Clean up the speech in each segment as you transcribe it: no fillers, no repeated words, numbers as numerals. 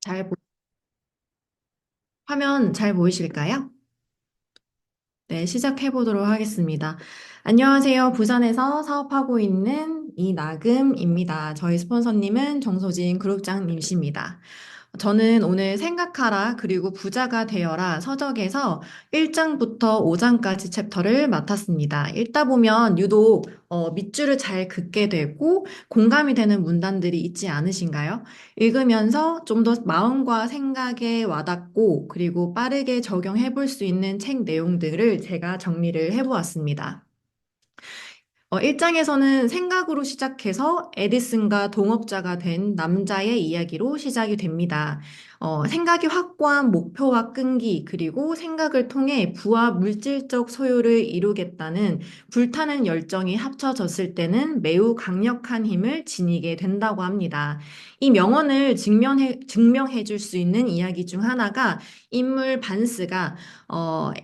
잘, 화면 잘 보이실까요? 네, 시작해 보도록 하겠습니다. 안녕하세요. 부산에서 사업하고 있는 이나금입니다. 저희 스폰서님은 정소진 그룹장님이십니다. 저는 오늘 생각하라 그리고 부자가 되어라 서적에서 1장부터 5장까지 챕터를 맡았습니다. 읽다 보면 유독 밑줄을 잘 긋게 되고 공감이 되는 문단들이 있지 않으신가요? 읽으면서 좀 더 마음과 생각에 와닿고 그리고 빠르게 적용해 볼 수 있는 책 내용들을 제가 정리를 해 보았습니다. 1장에서는 생각으로 시작해서 에디슨과 동업자가 된 남자의 이야기로 시작이 됩니다. 생각이 확고한 목표와 끈기, 그리고 생각을 통해 부와 물질적 소유를 이루겠다는 불타는 열정이 합쳐졌을 때는 매우 강력한 힘을 지니게 된다고 합니다. 이 명언을 증명해 줄 수 있는 이야기 중 하나가 인물 반스가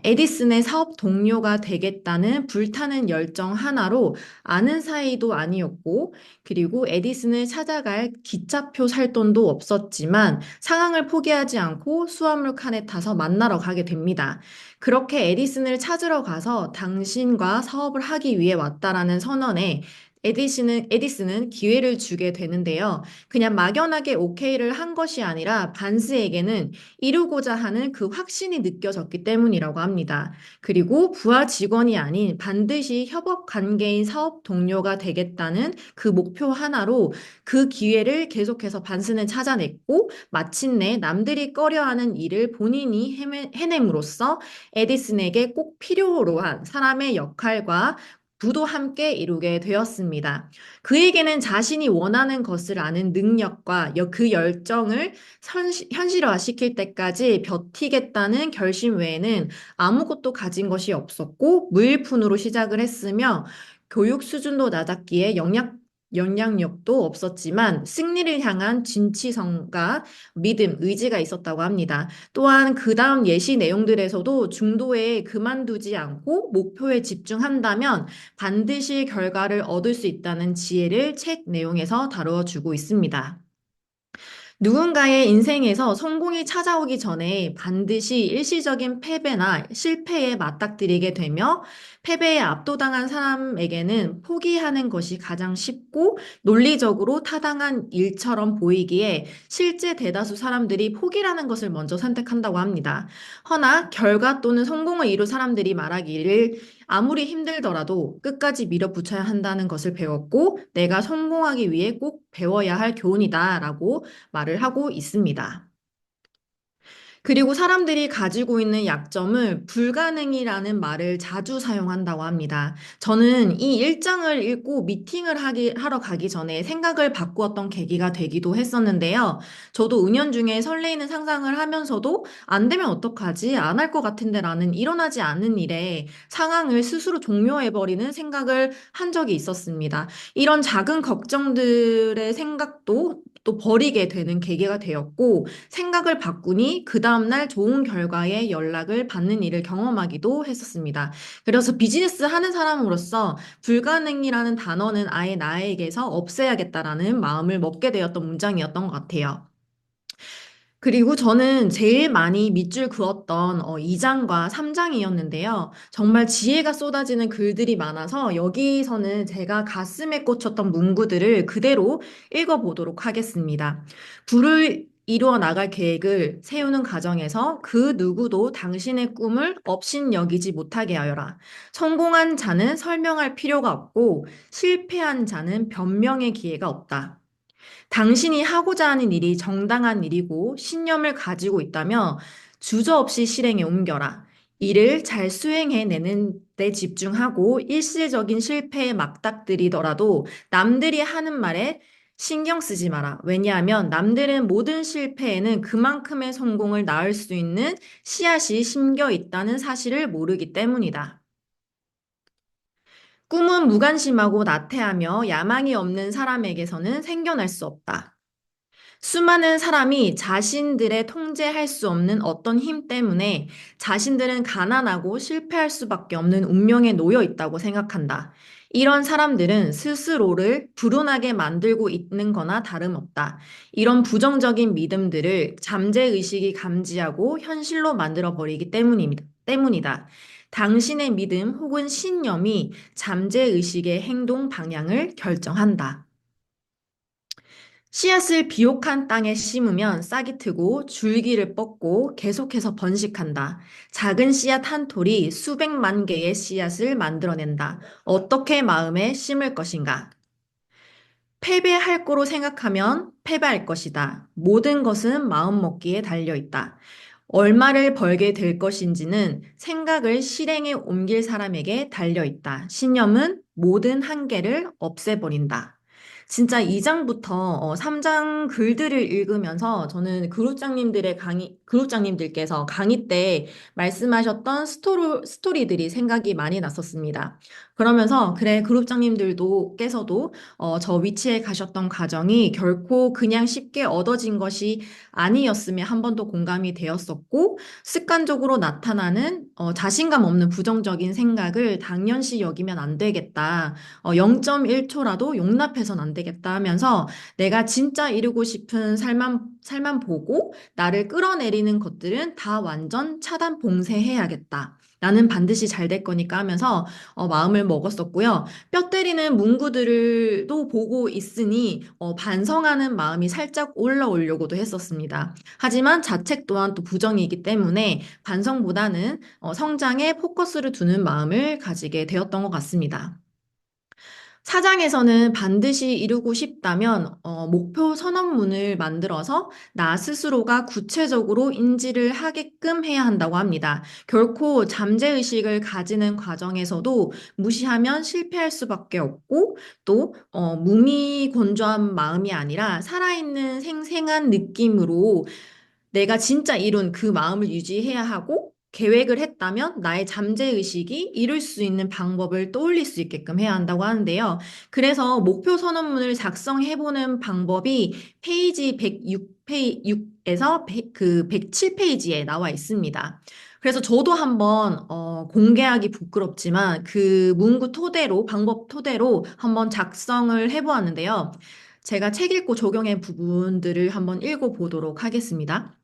에디슨의 사업 동료가 되겠다는 불타는 열정 하나로 아는 사이도 아니었고, 그리고 에디슨을 찾아갈 기차표 살 돈도 없었지만 상황을 포기하지 않고 수화물 칸에 타서 만나러 가게 됩니다. 그렇게 에디슨을 찾으러 가서 당신과 사업을 하기 위해 왔다라는 선언에 에디슨은 기회를 주게 되는데요. 그냥 막연하게 오케이를 한 것이 아니라 반스에게는 이루고자 하는 그 확신이 느껴졌기 때문이라고 합니다. 그리고 부하 직원이 아닌 반드시 협업 관계인 사업 동료가 되겠다는 그 목표 하나로 그 기회를 계속해서 반스는 찾아냈고 마침내 남들이 꺼려하는 일을 본인이 해냄으로써 에디슨에게 꼭 필요로 한 사람의 역할과 부도 함께 이루게 되었습니다. 그에게는 자신이 원하는 것을 아는 능력과 그 열정을 현실화시킬 때까지 버티겠다는 결심 외에는 아무것도 가진 것이 없었고 무일푼으로 시작을 했으며 교육 수준도 낮았기에 영향력도 없었지만 승리를 향한 진취성과 믿음, 의지가 있었다고 합니다. 또한 그 다음 예시 내용들에서도 중도에 그만두지 않고 목표에 집중한다면 반드시 결과를 얻을 수 있다는 지혜를 책 내용에서 다루어 주고 있습니다. 누군가의 인생에서 성공이 찾아오기 전에 반드시 일시적인 패배나 실패에 맞닥뜨리게 되며 패배에 압도당한 사람에게는 포기하는 것이 가장 쉽고 논리적으로 타당한 일처럼 보이기에 실제 대다수 사람들이 포기라는 것을 먼저 선택한다고 합니다. 허나 결과 또는 성공을 이룬 사람들이 말하기를 아무리 힘들더라도 끝까지 밀어붙여야 한다는 것을 배웠고 내가 성공하기 위해 꼭 배워야 할 교훈이다라고 말을 하고 있습니다. 그리고 사람들이 가지고 있는 약점을 불가능이라는 말을 자주 사용한다고 합니다. 저는 이 일장을 읽고 하러 가기 전에 생각을 바꾸었던 계기가 되기도 했었는데요. 저도 은연중에 설레이는 상상을 하면서도 안 되면 어떡하지? 안 할 것 같은데 라는 일어나지 않는 일에 상황을 스스로 종료해버리는 생각을 한 적이 있었습니다. 이런 작은 걱정들의 생각도 또 버리게 되는 계기가 되었고, 생각을 바꾸니 그 다음날 좋은 결과에 연락을 받는 일을 경험하기도 했었습니다. 그래서 비즈니스 하는 사람으로서 불가능이라는 단어는 아예 나에게서 없애야겠다라는 마음을 먹게 되었던 문장이었던 것 같아요. 그리고 저는 제일 많이 밑줄 그었던 2장과 3장이었는데요. 정말 지혜가 쏟아지는 글들이 많아서 여기서는 제가 가슴에 꽂혔던 문구들을 그대로 읽어보도록 하겠습니다. 불을 이루어 나갈 계획을 세우는 과정에서 그 누구도 당신의 꿈을 업신여기지 못하게 하여라. 성공한 자는 설명할 필요가 없고 실패한 자는 변명의 기회가 없다. 당신이 하고자 하는 일이 정당한 일이고 신념을 가지고 있다면 주저없이 실행에 옮겨라. 이를 잘 수행해내는 데 집중하고 일시적인 실패에 맞닥뜨리더라도 남들이 하는 말에 신경 쓰지 마라. 왜냐하면 남들은 모든 실패에는 그만큼의 성공을 낳을 수 있는 씨앗이 심겨 있다는 사실을 모르기 때문이다. 꿈은 무관심하고 나태하며 야망이 없는 사람에게서는 생겨날 수 없다. 수많은 사람이 자신들의 통제할 수 없는 어떤 힘 때문에 자신들은 가난하고 실패할 수밖에 없는 운명에 놓여 있다고 생각한다. 이런 사람들은 스스로를 불운하게 만들고 있는 거나 다름없다. 이런 부정적인 믿음들을 잠재의식이 감지하고 현실로 만들어 버리기 때문이다. 당신의 믿음 혹은 신념이 잠재의식의 행동 방향을 결정한다. 씨앗을 비옥한 땅에 심으면 싹이 트고 줄기를 뻗고 계속해서 번식한다. 작은 씨앗 한 톨이 수백만 개의 씨앗을 만들어낸다. 어떻게 마음에 심을 것인가? 패배할 거로 생각하면 패배할 것이다. 모든 것은 마음먹기에 달려 있다. 얼마를 벌게 될 것인지는 생각을 실행에 옮길 사람에게 달려 있다. 신념은 모든 한계를 없애버린다. 진짜 2장부터 3장 글들을 읽으면서 저는 그룹장님들께서 강의 때 말씀하셨던 스토리들이 생각이 많이 났었습니다. 그러면서, 그래, 께서도 저 위치에 가셨던 과정이 결코 그냥 쉽게 얻어진 것이 아니었음에 한 번 더 공감이 되었었고, 습관적으로 나타나는 자신감 없는 부정적인 생각을 당연시 여기면 안 되겠다. 0.1초라도 용납해선 안 되겠다 하면서 내가 진짜 이루고 싶은 살만 보고 나를 끌어내리는 것들은 다 완전 차단 봉쇄해야겠다. 나는 반드시 잘 될 거니까 하면서 마음을 먹었었고요. 뼈 때리는 문구들도 보고 있으니 반성하는 마음이 살짝 올라오려고도 했었습니다. 하지만 자책 또한 또 부정이기 때문에 반성보다는 성장에 포커스를 두는 마음을 가지게 되었던 것 같습니다. 사장에서는 반드시 이루고 싶다면 목표 선언문을 만들어서 나 스스로가 구체적으로 인지를 하게끔 해야 한다고 합니다. 결코 잠재의식을 가지는 과정에서도 무시하면 실패할 수밖에 없고 또 무미건조한 마음이 아니라 살아있는 생생한 느낌으로 내가 진짜 이룬 그 마음을 유지해야 하고 계획을 했다면 나의 잠재의식이 이룰 수 있는 방법을 떠올릴 수 있게끔 해야 한다고 하는데요. 그래서 목표 선언문을 작성해보는 방법이 페이지 106에서 그 107페이지에 나와 있습니다. 그래서 저도 한번 공개하기 부끄럽지만 그 문구 토대로 방법 토대로 한번 작성을 해보았는데요. 제가 책 읽고 적용한 부분들을 한번 읽어보도록 하겠습니다.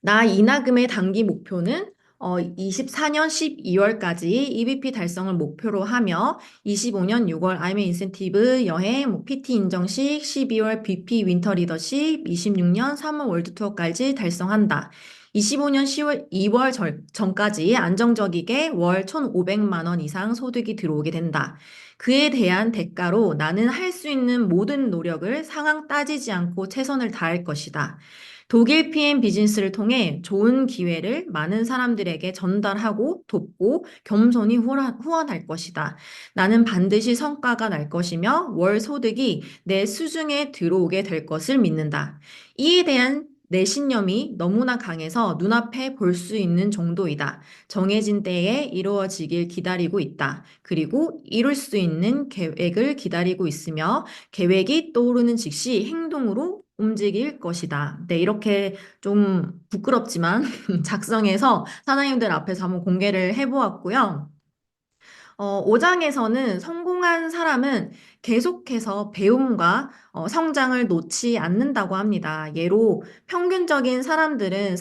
나 이나금의 단기 목표는 24년 12월까지 EBP 달성을 목표로 하며 25년 6월 IM 인센티브 여행, PT 인정식, 12월 BP 윈터 리더십, 26년 3월 월드 투어까지 달성한다. 25년 10월 2월 전까지 안정적이게 월 1,500만 원 이상 소득이 들어오게 된다. 그에 대한 대가로 나는 할 수 있는 모든 노력을 상황 따지지 않고 최선을 다할 것이다. 독일 PM 비즈니스를 통해 좋은 기회를 많은 사람들에게 전달하고 돕고 겸손히 후원할 것이다. 나는 반드시 성과가 날 것이며 월 소득이 내 수중에 들어오게 될 것을 믿는다. 이에 대한 내 신념이 너무나 강해서 눈앞에 볼 수 있는 정도이다. 정해진 때에 이루어지길 기다리고 있다. 그리고 이룰 수 있는 계획을 기다리고 있으며 계획이 떠오르는 즉시 행동으로 움직일 것이다. 네, 이렇게 좀 부끄럽지만 작성해서 사장님들 앞에서 한번 공개를 해보았고요. 5장에서는 성공한 사람은 계속해서 배움과 성장을 놓지 않는다고 합니다. 예로 평균적인 사람들은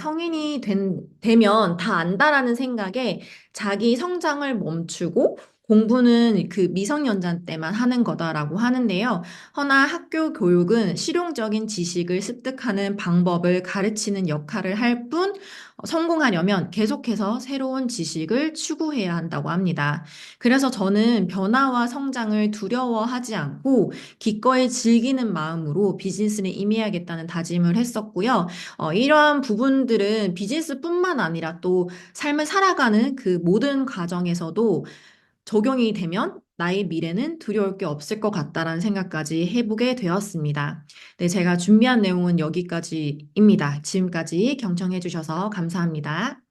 되면 다 안다라는 생각에 자기 성장을 멈추고 공부는 그 미성년자 때만 하는 거다라고 하는데요. 허나 학교 교육은 실용적인 지식을 습득하는 방법을 가르치는 역할을 할 뿐, 성공하려면 계속해서 새로운 지식을 추구해야 한다고 합니다. 그래서 저는 변화와 성장을 두려워하지 않고 기꺼이 즐기는 마음으로 비즈니스를 임해야겠다는 다짐을 했었고요. 이러한 부분들은 비즈니스뿐만 아니라 또 삶을 살아가는 그 모든 과정에서도 적용이 되면 나의 미래는 두려울 게 없을 것 같다라는 생각까지 해보게 되었습니다. 네, 제가 준비한 내용은 여기까지입니다. 지금까지 경청해 주셔서 감사합니다.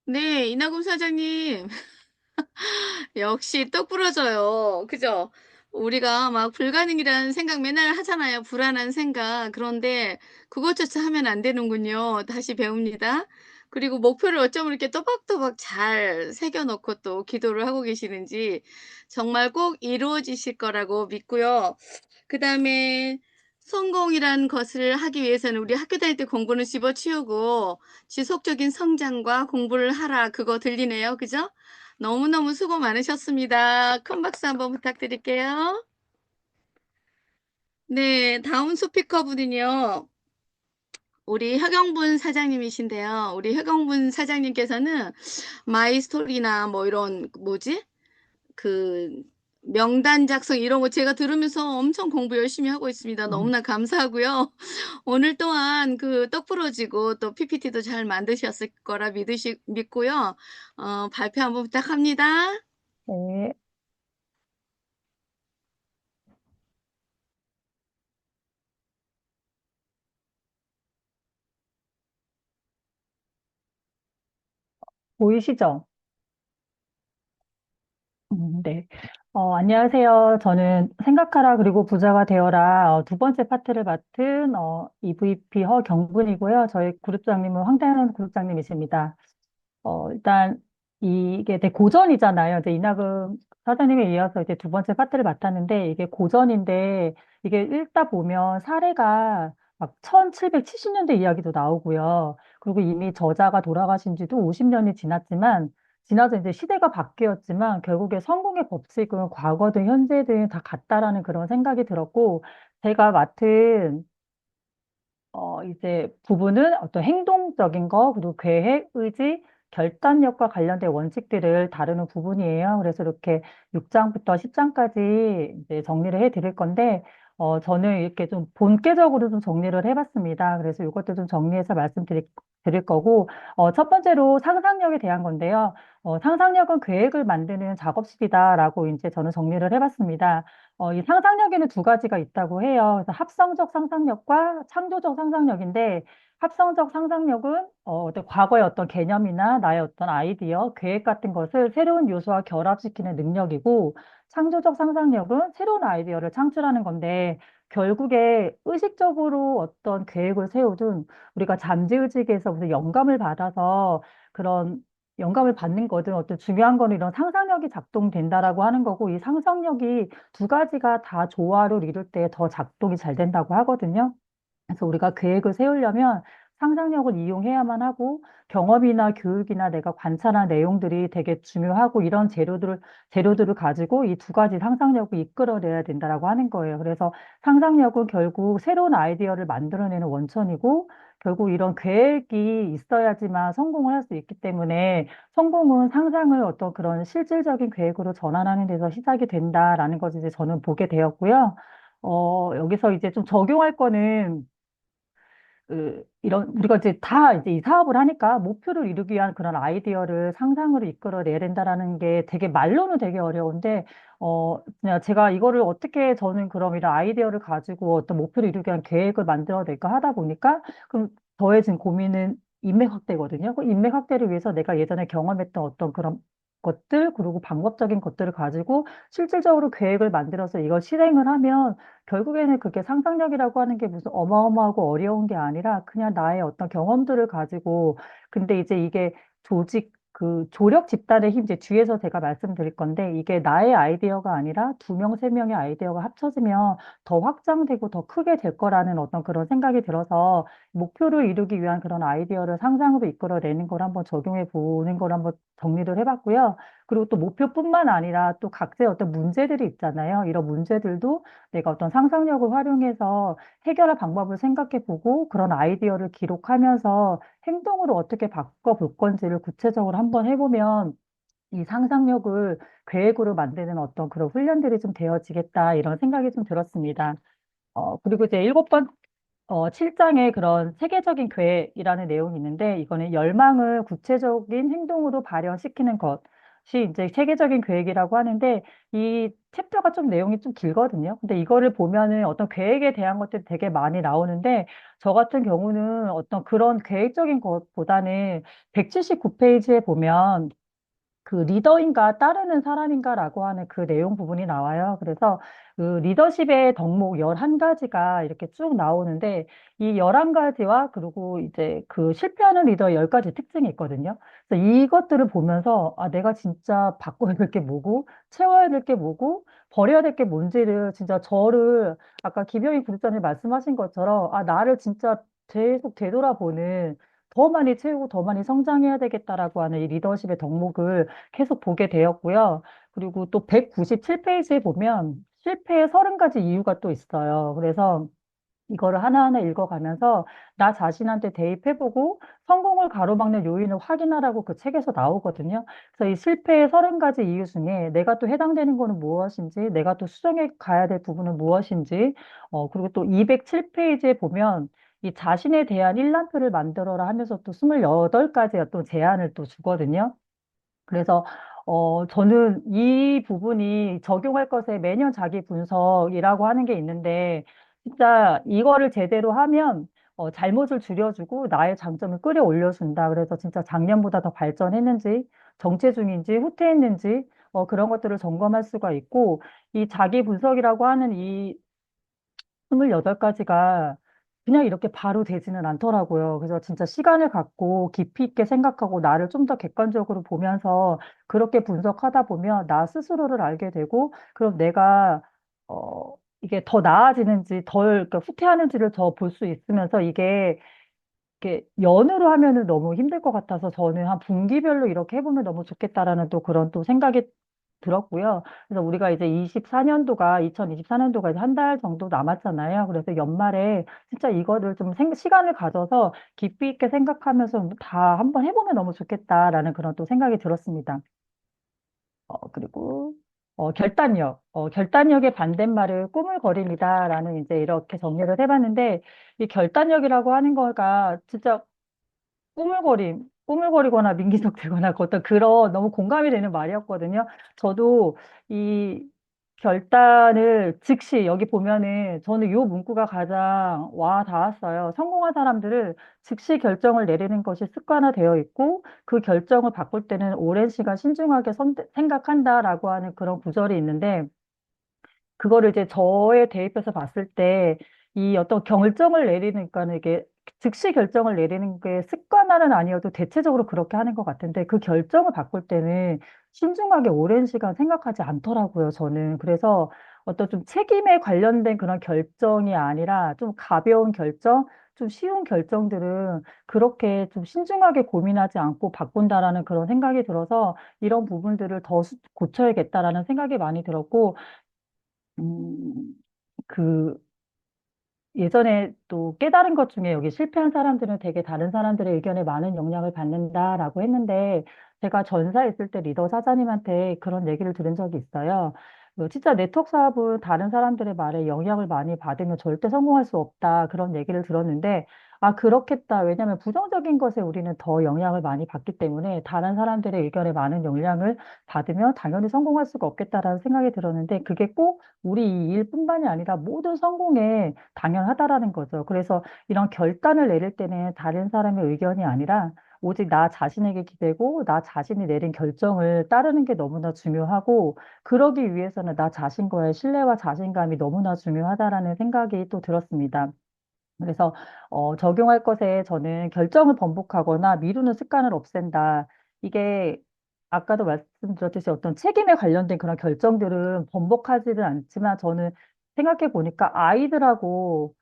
네, 이나금 사장님. 역시 똑 부러져요. 그죠? 우리가 막 불가능이라는 생각 맨날 하잖아요. 불안한 생각. 그런데 그것조차 하면 안 되는군요. 다시 배웁니다. 그리고 목표를 어쩜 이렇게 또박또박 잘 새겨 놓고 또 기도를 하고 계시는지 정말 꼭 이루어지실 거라고 믿고요. 그다음에 성공이란 것을 하기 위해서는 우리 학교 다닐 때 공부는 집어치우고 지속적인 성장과 공부를 하라. 그거 들리네요. 그죠? 너무너무 수고 많으셨습니다. 큰 박수 한번 부탁드릴게요. 네. 다음 스피커분은요. 우리 혁영분 사장님이신데요. 우리 혁영분 사장님께서는 마이스토리나 뭐 이런 뭐지? 그 명단 작성 이런 거 제가 들으면서 엄청 공부 열심히 하고 있습니다. 음. 너무나 감사하고요. 오늘 또한 그 떡 부러지고 또 PPT도 잘 만드셨을 거라 믿고요. 발표 한번 부탁합니다. 네. 보이시죠? 네. 안녕하세요. 저는 생각하라 그리고 부자가 되어라 두 번째 파트를 맡은 EVP 허경근이고요. 저희 그룹장님은 황대현 그룹장님이십니다. 일단 이게 되게 고전이잖아요. 이제 이낙은 사장님에 이어서 이제 두 번째 파트를 맡았는데 이게 고전인데 이게 읽다 보면 사례가 막 1770년대 이야기도 나오고요. 그리고 이미 저자가 돌아가신 지도 50년이 지나서 이제 시대가 바뀌었지만 결국에 성공의 법칙은 과거든 현재든 다 같다라는 그런 생각이 들었고 제가 맡은 이제 부분은 어떤 행동적인 거, 그리고 계획, 의지, 결단력과 관련된 원칙들을 다루는 부분이에요. 그래서 이렇게 6장부터 10장까지 이제 정리를 해 드릴 건데, 저는 이렇게 좀 본계적으로 좀 정리를 해봤습니다. 그래서 이것도 좀 정리해서 드릴 거고, 첫 번째로 상상력에 대한 건데요. 상상력은 계획을 만드는 작업실이다라고 이제 저는 정리를 해봤습니다. 이 상상력에는 두 가지가 있다고 해요. 그래서 합성적 상상력과 창조적 상상력인데, 합성적 상상력은 어떤 과거의 어떤 개념이나 나의 어떤 아이디어, 계획 같은 것을 새로운 요소와 결합시키는 능력이고, 창조적 상상력은 새로운 아이디어를 창출하는 건데, 결국에 의식적으로 어떤 계획을 세우든 우리가 잠재의식에서 무슨 영감을 받아서 그런 영감을 받는 거든 어떤 중요한 거는 이런 상상력이 작동된다라고 하는 거고 이 상상력이 두 가지가 다 조화를 이룰 때 더 작동이 잘 된다고 하거든요. 그래서 우리가 계획을 세우려면 상상력을 이용해야만 하고 경험이나 교육이나 내가 관찰한 내용들이 되게 중요하고 이런 재료들을 가지고 이 두 가지 상상력을 이끌어내야 된다라고 하는 거예요. 그래서 상상력은 결국 새로운 아이디어를 만들어내는 원천이고 결국 이런 계획이 있어야지만 성공을 할 수 있기 때문에 성공은 상상을 어떤 그런 실질적인 계획으로 전환하는 데서 시작이 된다라는 것을 이제 저는 보게 되었고요. 여기서 이제 좀 적용할 거는 우리가 이제 다 이제 이 사업을 하니까 목표를 이루기 위한 그런 아이디어를 상상으로 이끌어내야 된다라는 게 되게 말로는 되게 어려운데, 그냥 제가 이거를 어떻게 저는 그럼 이런 아이디어를 가지고 어떤 목표를 이루기 위한 계획을 만들어낼까 하다 보니까, 그럼 저의 지금 고민은 인맥 확대거든요. 그 인맥 확대를 위해서 내가 예전에 경험했던 어떤 그런 것들, 그리고 방법적인 것들을 가지고 실질적으로 계획을 만들어서 이걸 실행을 하면 결국에는 그게 상상력이라고 하는 게 무슨 어마어마하고 어려운 게 아니라 그냥 나의 어떤 경험들을 가지고 근데 이제 이게 조력 집단의 힘, 이제 뒤에서 제가 말씀드릴 건데 이게 나의 아이디어가 아니라 두 명, 세 명의 아이디어가 합쳐지면 더 확장되고 더 크게 될 거라는 어떤 그런 생각이 들어서 목표를 이루기 위한 그런 아이디어를 상상으로 이끌어내는 걸 한번 적용해 보는 걸 한번 정리를 해봤고요. 그리고 또 목표뿐만 아니라 또 각자의 어떤 문제들이 있잖아요. 이런 문제들도 내가 어떤 상상력을 활용해서 해결할 방법을 생각해 보고 그런 아이디어를 기록하면서 행동으로 어떻게 바꿔볼 건지를 구체적으로 한번 해보면 이 상상력을 계획으로 만드는 어떤 그런 훈련들이 좀 되어지겠다 이런 생각이 좀 들었습니다. 그리고 이제 7장에 그런 세계적인 계획이라는 내용이 있는데, 이거는 열망을 구체적인 행동으로 발현시키는 것이 이제 세계적인 계획이라고 하는데, 이 챕터가 좀 내용이 좀 길거든요. 근데 이거를 보면은 어떤 계획에 대한 것들이 되게 많이 나오는데, 저 같은 경우는 어떤 그런 계획적인 것보다는 179페이지에 보면 그 리더인가 따르는 사람인가라고 하는 그 내용 부분이 나와요. 그래서 그 리더십의 덕목 11가지가 이렇게 쭉 나오는데 이 11가지와 그리고 이제 그 실패하는 리더의 10가지 특징이 있거든요. 그래서 이것들을 보면서 아, 내가 진짜 바꿔야 될 게 뭐고 채워야 될 게 뭐고 버려야 될 게 뭔지를 진짜 저를 아까 김영희 구독자님 말씀하신 것처럼 아, 나를 진짜 계속 되돌아보는 더 많이 채우고 더 많이 성장해야 되겠다라고 하는 이 리더십의 덕목을 계속 보게 되었고요. 그리고 또 197페이지에 보면 실패의 30가지 이유가 또 있어요. 그래서 이거를 하나하나 읽어가면서 나 자신한테 대입해보고 성공을 가로막는 요인을 확인하라고 그 책에서 나오거든요. 그래서 이 실패의 30가지 이유 중에 내가 또 해당되는 거는 무엇인지, 내가 또 수정해 가야 될 부분은 무엇인지, 그리고 또 207페이지에 보면 이 자신에 대한 일람표를 만들어라 하면서 또 28가지의 어떤 제안을 또 주거든요. 그래서 저는 이 부분이 적용할 것에 매년 자기 분석이라고 하는 게 있는데 진짜 이거를 제대로 하면 잘못을 줄여주고 나의 장점을 끌어올려준다. 그래서 진짜 작년보다 더 발전했는지 정체 중인지 후퇴했는지 그런 것들을 점검할 수가 있고 이 자기 분석이라고 하는 이 28가지가 그냥 이렇게 바로 되지는 않더라고요. 그래서 진짜 시간을 갖고 깊이 있게 생각하고 나를 좀 더 객관적으로 보면서 그렇게 분석하다 보면 나 스스로를 알게 되고 그럼 내가 이게 더 나아지는지 덜 그러니까 후퇴하는지를 더 볼 수 있으면서 이게 연으로 하면은 너무 힘들 것 같아서 저는 한 분기별로 이렇게 해보면 너무 좋겠다라는 또 그런 또 생각이 들었고요. 그래서 우리가 이제 2024년도가 이제 한 달 정도 남았잖아요. 그래서 연말에 진짜 이거를 좀 시간을 가져서 깊이 있게 생각하면서 다 한번 해보면 너무 좋겠다라는 그런 또 생각이 들었습니다. 그리고 결단력의 반대말을 꾸물거림이다라는 이제 이렇게 정리를 해봤는데 이 결단력이라고 하는 거가 진짜 꾸물거리거나 민기적되거나 어떤 그런 너무 공감이 되는 말이었거든요. 저도 이 결단을 즉시 여기 보면은 저는 이 문구가 가장 와 닿았어요. 성공한 사람들은 즉시 결정을 내리는 것이 습관화되어 있고 그 결정을 바꿀 때는 오랜 시간 신중하게 생각한다라고 하는 그런 구절이 있는데 그거를 이제 저에 대입해서 봤을 때 이 어떤 결정을 내리니까는 이게 즉시 결정을 내리는 게 습관화는 아니어도 대체적으로 그렇게 하는 것 같은데 그 결정을 바꿀 때는 신중하게 오랜 시간 생각하지 않더라고요, 저는. 그래서 어떤 좀 책임에 관련된 그런 결정이 아니라 좀 가벼운 결정, 좀 쉬운 결정들은 그렇게 좀 신중하게 고민하지 않고 바꾼다라는 그런 생각이 들어서 이런 부분들을 더 고쳐야겠다라는 생각이 많이 들었고, 음, 그 예전에 또 깨달은 것 중에 여기 실패한 사람들은 되게 다른 사람들의 의견에 많은 영향을 받는다라고 했는데 제가 전사에 있을 때 리더 사장님한테 그런 얘기를 들은 적이 있어요. 진짜 네트워크 사업은 다른 사람들의 말에 영향을 많이 받으면 절대 성공할 수 없다. 그런 얘기를 들었는데 아, 그렇겠다. 왜냐하면 부정적인 것에 우리는 더 영향을 많이 받기 때문에 다른 사람들의 의견에 많은 영향을 받으면 당연히 성공할 수가 없겠다라는 생각이 들었는데 그게 꼭 우리 이 일뿐만이 아니라 모든 성공에 당연하다라는 거죠. 그래서 이런 결단을 내릴 때는 다른 사람의 의견이 아니라 오직 나 자신에게 기대고 나 자신이 내린 결정을 따르는 게 너무나 중요하고 그러기 위해서는 나 자신과의 신뢰와 자신감이 너무나 중요하다라는 생각이 또 들었습니다. 그래서 적용할 것에 저는 결정을 번복하거나 미루는 습관을 없앤다. 이게 아까도 말씀드렸듯이 어떤 책임에 관련된 그런 결정들은 번복하지는 않지만 저는 생각해 보니까 아이들하고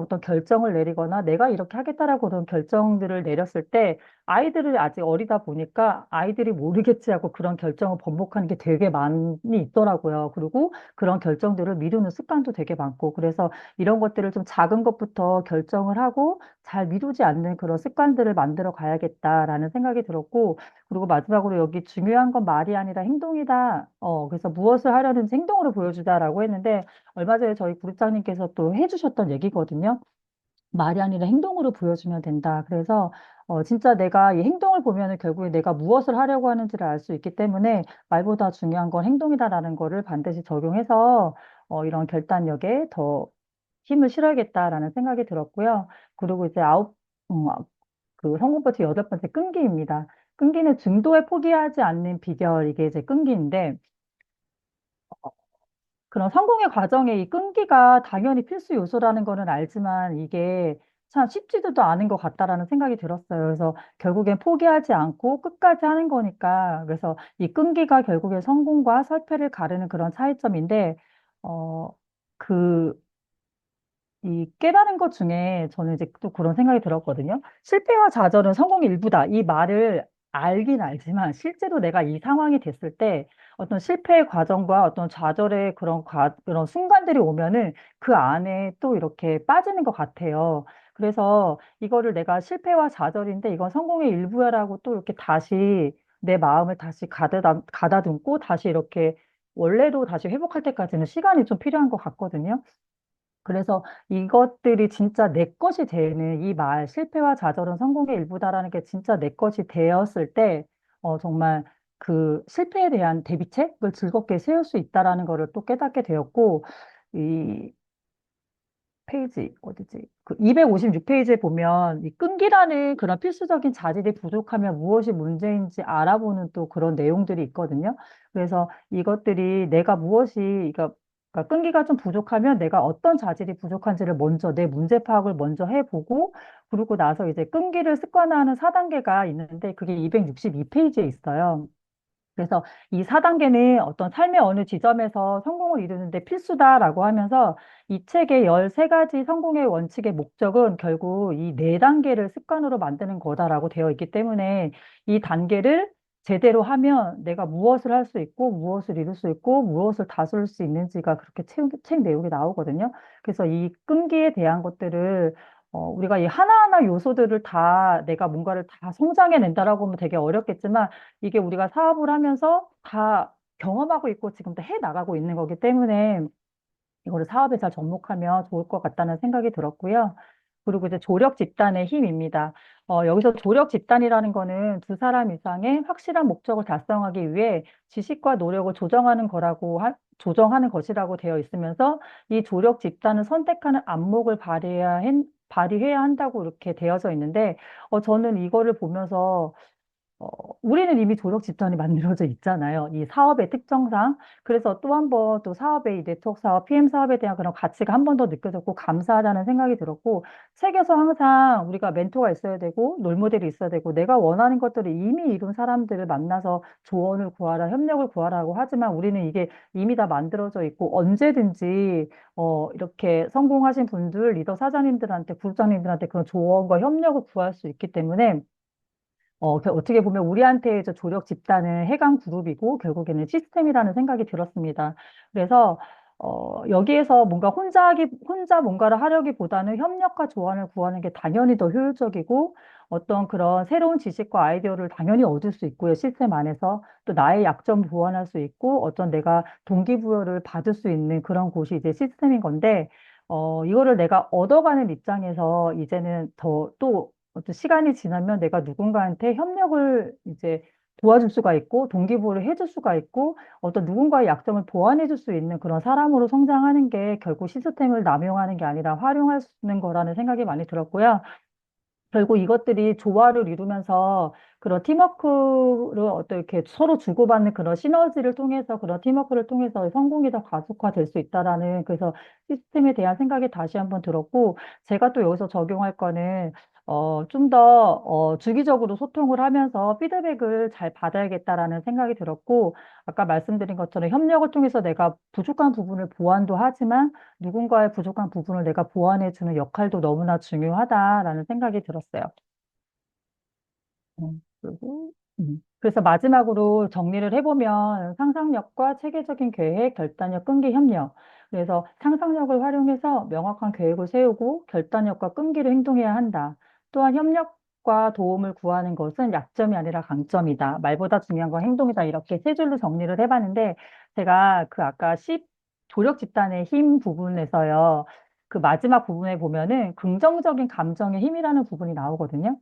어떤 결정을 내리거나 내가 이렇게 하겠다라고 그런 결정들을 내렸을 때 아이들이 아직 어리다 보니까 아이들이 모르겠지 하고 그런 결정을 번복하는 게 되게 많이 있더라고요. 그리고 그런 결정들을 미루는 습관도 되게 많고 그래서 이런 것들을 좀 작은 것부터 결정을 하고 잘 미루지 않는 그런 습관들을 만들어 가야겠다라는 생각이 들었고, 그리고 마지막으로 여기 중요한 건 말이 아니라 행동이다. 그래서 무엇을 하려는지 행동으로 보여주다라고 했는데, 얼마 전에 저희 구립장님께서 또 해주셨던 얘기거든요. 말이 아니라 행동으로 보여주면 된다. 그래서 진짜 내가 이 행동을 보면은 결국에 내가 무엇을 하려고 하는지를 알 수 있기 때문에 말보다 중요한 건 행동이다라는 거를 반드시 적용해서 이런 결단력에 더 힘을 실어야겠다라는 생각이 들었고요. 그리고 이제 그 성공 버튼 8번째 끈기입니다. 끈기는 중도에 포기하지 않는 비결, 이게 이제 끈기인데, 그런 성공의 과정에 이 끈기가 당연히 필수 요소라는 거는 알지만 이게 참 쉽지도 않은 것 같다라는 생각이 들었어요. 그래서 결국엔 포기하지 않고 끝까지 하는 거니까. 그래서 이 끈기가 결국엔 성공과 설패를 가르는 그런 차이점인데, 어, 그 이 깨달은 것 중에 저는 이제 또 그런 생각이 들었거든요. 실패와 좌절은 성공의 일부다. 이 말을 알긴 알지만 실제로 내가 이 상황이 됐을 때 어떤 실패의 과정과 어떤 좌절의 그런 순간들이 오면은 그 안에 또 이렇게 빠지는 것 같아요. 그래서 이거를 내가 실패와 좌절인데 이건 성공의 일부야라고 또 이렇게 다시 내 마음을 다시 가다듬고 다시 이렇게 원래로 다시 회복할 때까지는 시간이 좀 필요한 것 같거든요. 그래서 이것들이 진짜 내 것이 되는 이 말, 실패와 좌절은 성공의 일부다라는 게 진짜 내 것이 되었을 때, 정말 그 실패에 대한 대비책을 즐겁게 세울 수 있다라는 거를 또 깨닫게 되었고, 이 페이지, 어디지? 그 256페이지에 보면 이 끈기라는 그런 필수적인 자질이 부족하면 무엇이 문제인지 알아보는 또 그런 내용들이 있거든요. 그래서 이것들이 내가 무엇이, 그러니까 끈기가 좀 부족하면 내가 어떤 자질이 부족한지를 먼저 내 문제 파악을 먼저 해보고 그러고 나서 이제 끈기를 습관화하는 4단계가 있는데 그게 262페이지에 있어요. 그래서 이 4단계는 어떤 삶의 어느 지점에서 성공을 이루는데 필수다라고 하면서 이 책의 13가지 성공의 원칙의 목적은 결국 이 4단계를 습관으로 만드는 거다라고 되어 있기 때문에 이 단계를 제대로 하면 내가 무엇을 할 수 있고 무엇을 이룰 수 있고 무엇을 다스릴 수 있는지가 그렇게 책 내용이 나오거든요. 그래서 이 끈기에 대한 것들을 우리가 이 하나하나 요소들을 다 내가 뭔가를 다 성장해낸다라고 하면 되게 어렵겠지만 이게 우리가 사업을 하면서 다 경험하고 있고 지금 도 해 나가고 있는 거기 때문에 이거를 사업에 잘 접목하면 좋을 것 같다는 생각이 들었고요. 그리고 이제 조력 집단의 힘입니다. 여기서 조력 집단이라는 거는 두 사람 이상의 확실한 목적을 달성하기 위해 지식과 노력을 조정하는 것이라고 되어 있으면서 이 조력 집단을 선택하는 안목을 발휘해야 한다고 이렇게 되어져 있는데, 저는 이거를 보면서 어, 우리는 이미 조력 집단이 만들어져 있잖아요. 이 사업의 특성상. 그래서 또 한 번 또 사업의 이 네트워크 사업, PM 사업에 대한 그런 가치가 한 번 더 느껴졌고 감사하다는 생각이 들었고 책에서 항상 우리가 멘토가 있어야 되고 롤모델이 있어야 되고 내가 원하는 것들을 이미 이룬 사람들을 만나서 조언을 구하라, 협력을 구하라고 하지만 우리는 이게 이미 다 만들어져 있고 언제든지 이렇게 성공하신 분들, 리더 사장님들한테, 부장님들한테 그런 조언과 협력을 구할 수 있기 때문에 어떻게 보면 우리한테 저 조력 집단은 해강 그룹이고 결국에는 시스템이라는 생각이 들었습니다. 그래서 여기에서 뭔가 혼자 뭔가를 하려기보다는 협력과 조언을 구하는 게 당연히 더 효율적이고 어떤 그런 새로운 지식과 아이디어를 당연히 얻을 수 있고요. 시스템 안에서 또 나의 약점 보완할 수 있고 어떤 내가 동기부여를 받을 수 있는 그런 곳이 이제 시스템인 건데 이거를 내가 얻어가는 입장에서 이제는 또 어떤 시간이 지나면 내가 누군가한테 협력을 이제 도와줄 수가 있고 동기부여를 해줄 수가 있고 어떤 누군가의 약점을 보완해 줄 수 있는 그런 사람으로 성장하는 게 결국 시스템을 남용하는 게 아니라 활용할 수 있는 거라는 생각이 많이 들었고요. 결국 이것들이 조화를 이루면서 그런 팀워크를 어떤 이렇게 서로 주고받는 그런 시너지를 통해서 그런 팀워크를 통해서 성공이 더 가속화될 수 있다라는 그래서 시스템에 대한 생각이 다시 한번 들었고 제가 또 여기서 적용할 거는 좀 더 주기적으로 소통을 하면서 피드백을 잘 받아야겠다라는 생각이 들었고 아까 말씀드린 것처럼 협력을 통해서 내가 부족한 부분을 보완도 하지만 누군가의 부족한 부분을 내가 보완해주는 역할도 너무나 중요하다라는 생각이 들었어요. 그래서 마지막으로 정리를 해보면 상상력과 체계적인 계획, 결단력, 끈기, 협력. 그래서 상상력을 활용해서 명확한 계획을 세우고 결단력과 끈기를 행동해야 한다. 또한 협력과 도움을 구하는 것은 약점이 아니라 강점이다. 말보다 중요한 건 행동이다. 이렇게 세 줄로 정리를 해봤는데 제가 그 아까 조력 집단의 힘 부분에서요. 그 마지막 부분에 보면은 긍정적인 감정의 힘이라는 부분이 나오거든요.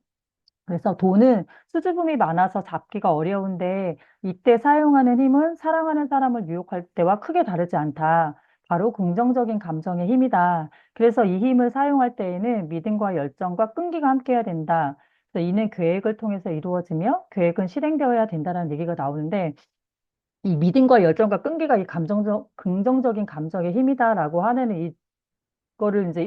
그래서 돈은 수줍음이 많아서 잡기가 어려운데 이때 사용하는 힘은 사랑하는 사람을 유혹할 때와 크게 다르지 않다. 바로 긍정적인 감정의 힘이다. 그래서 이 힘을 사용할 때에는 믿음과 열정과 끈기가 함께해야 된다. 그래서 이는 계획을 통해서 이루어지며 계획은 실행되어야 된다는 얘기가 나오는데 이 믿음과 열정과 끈기가 이 긍정적인 감정의 힘이다라고 하는 이거를 이제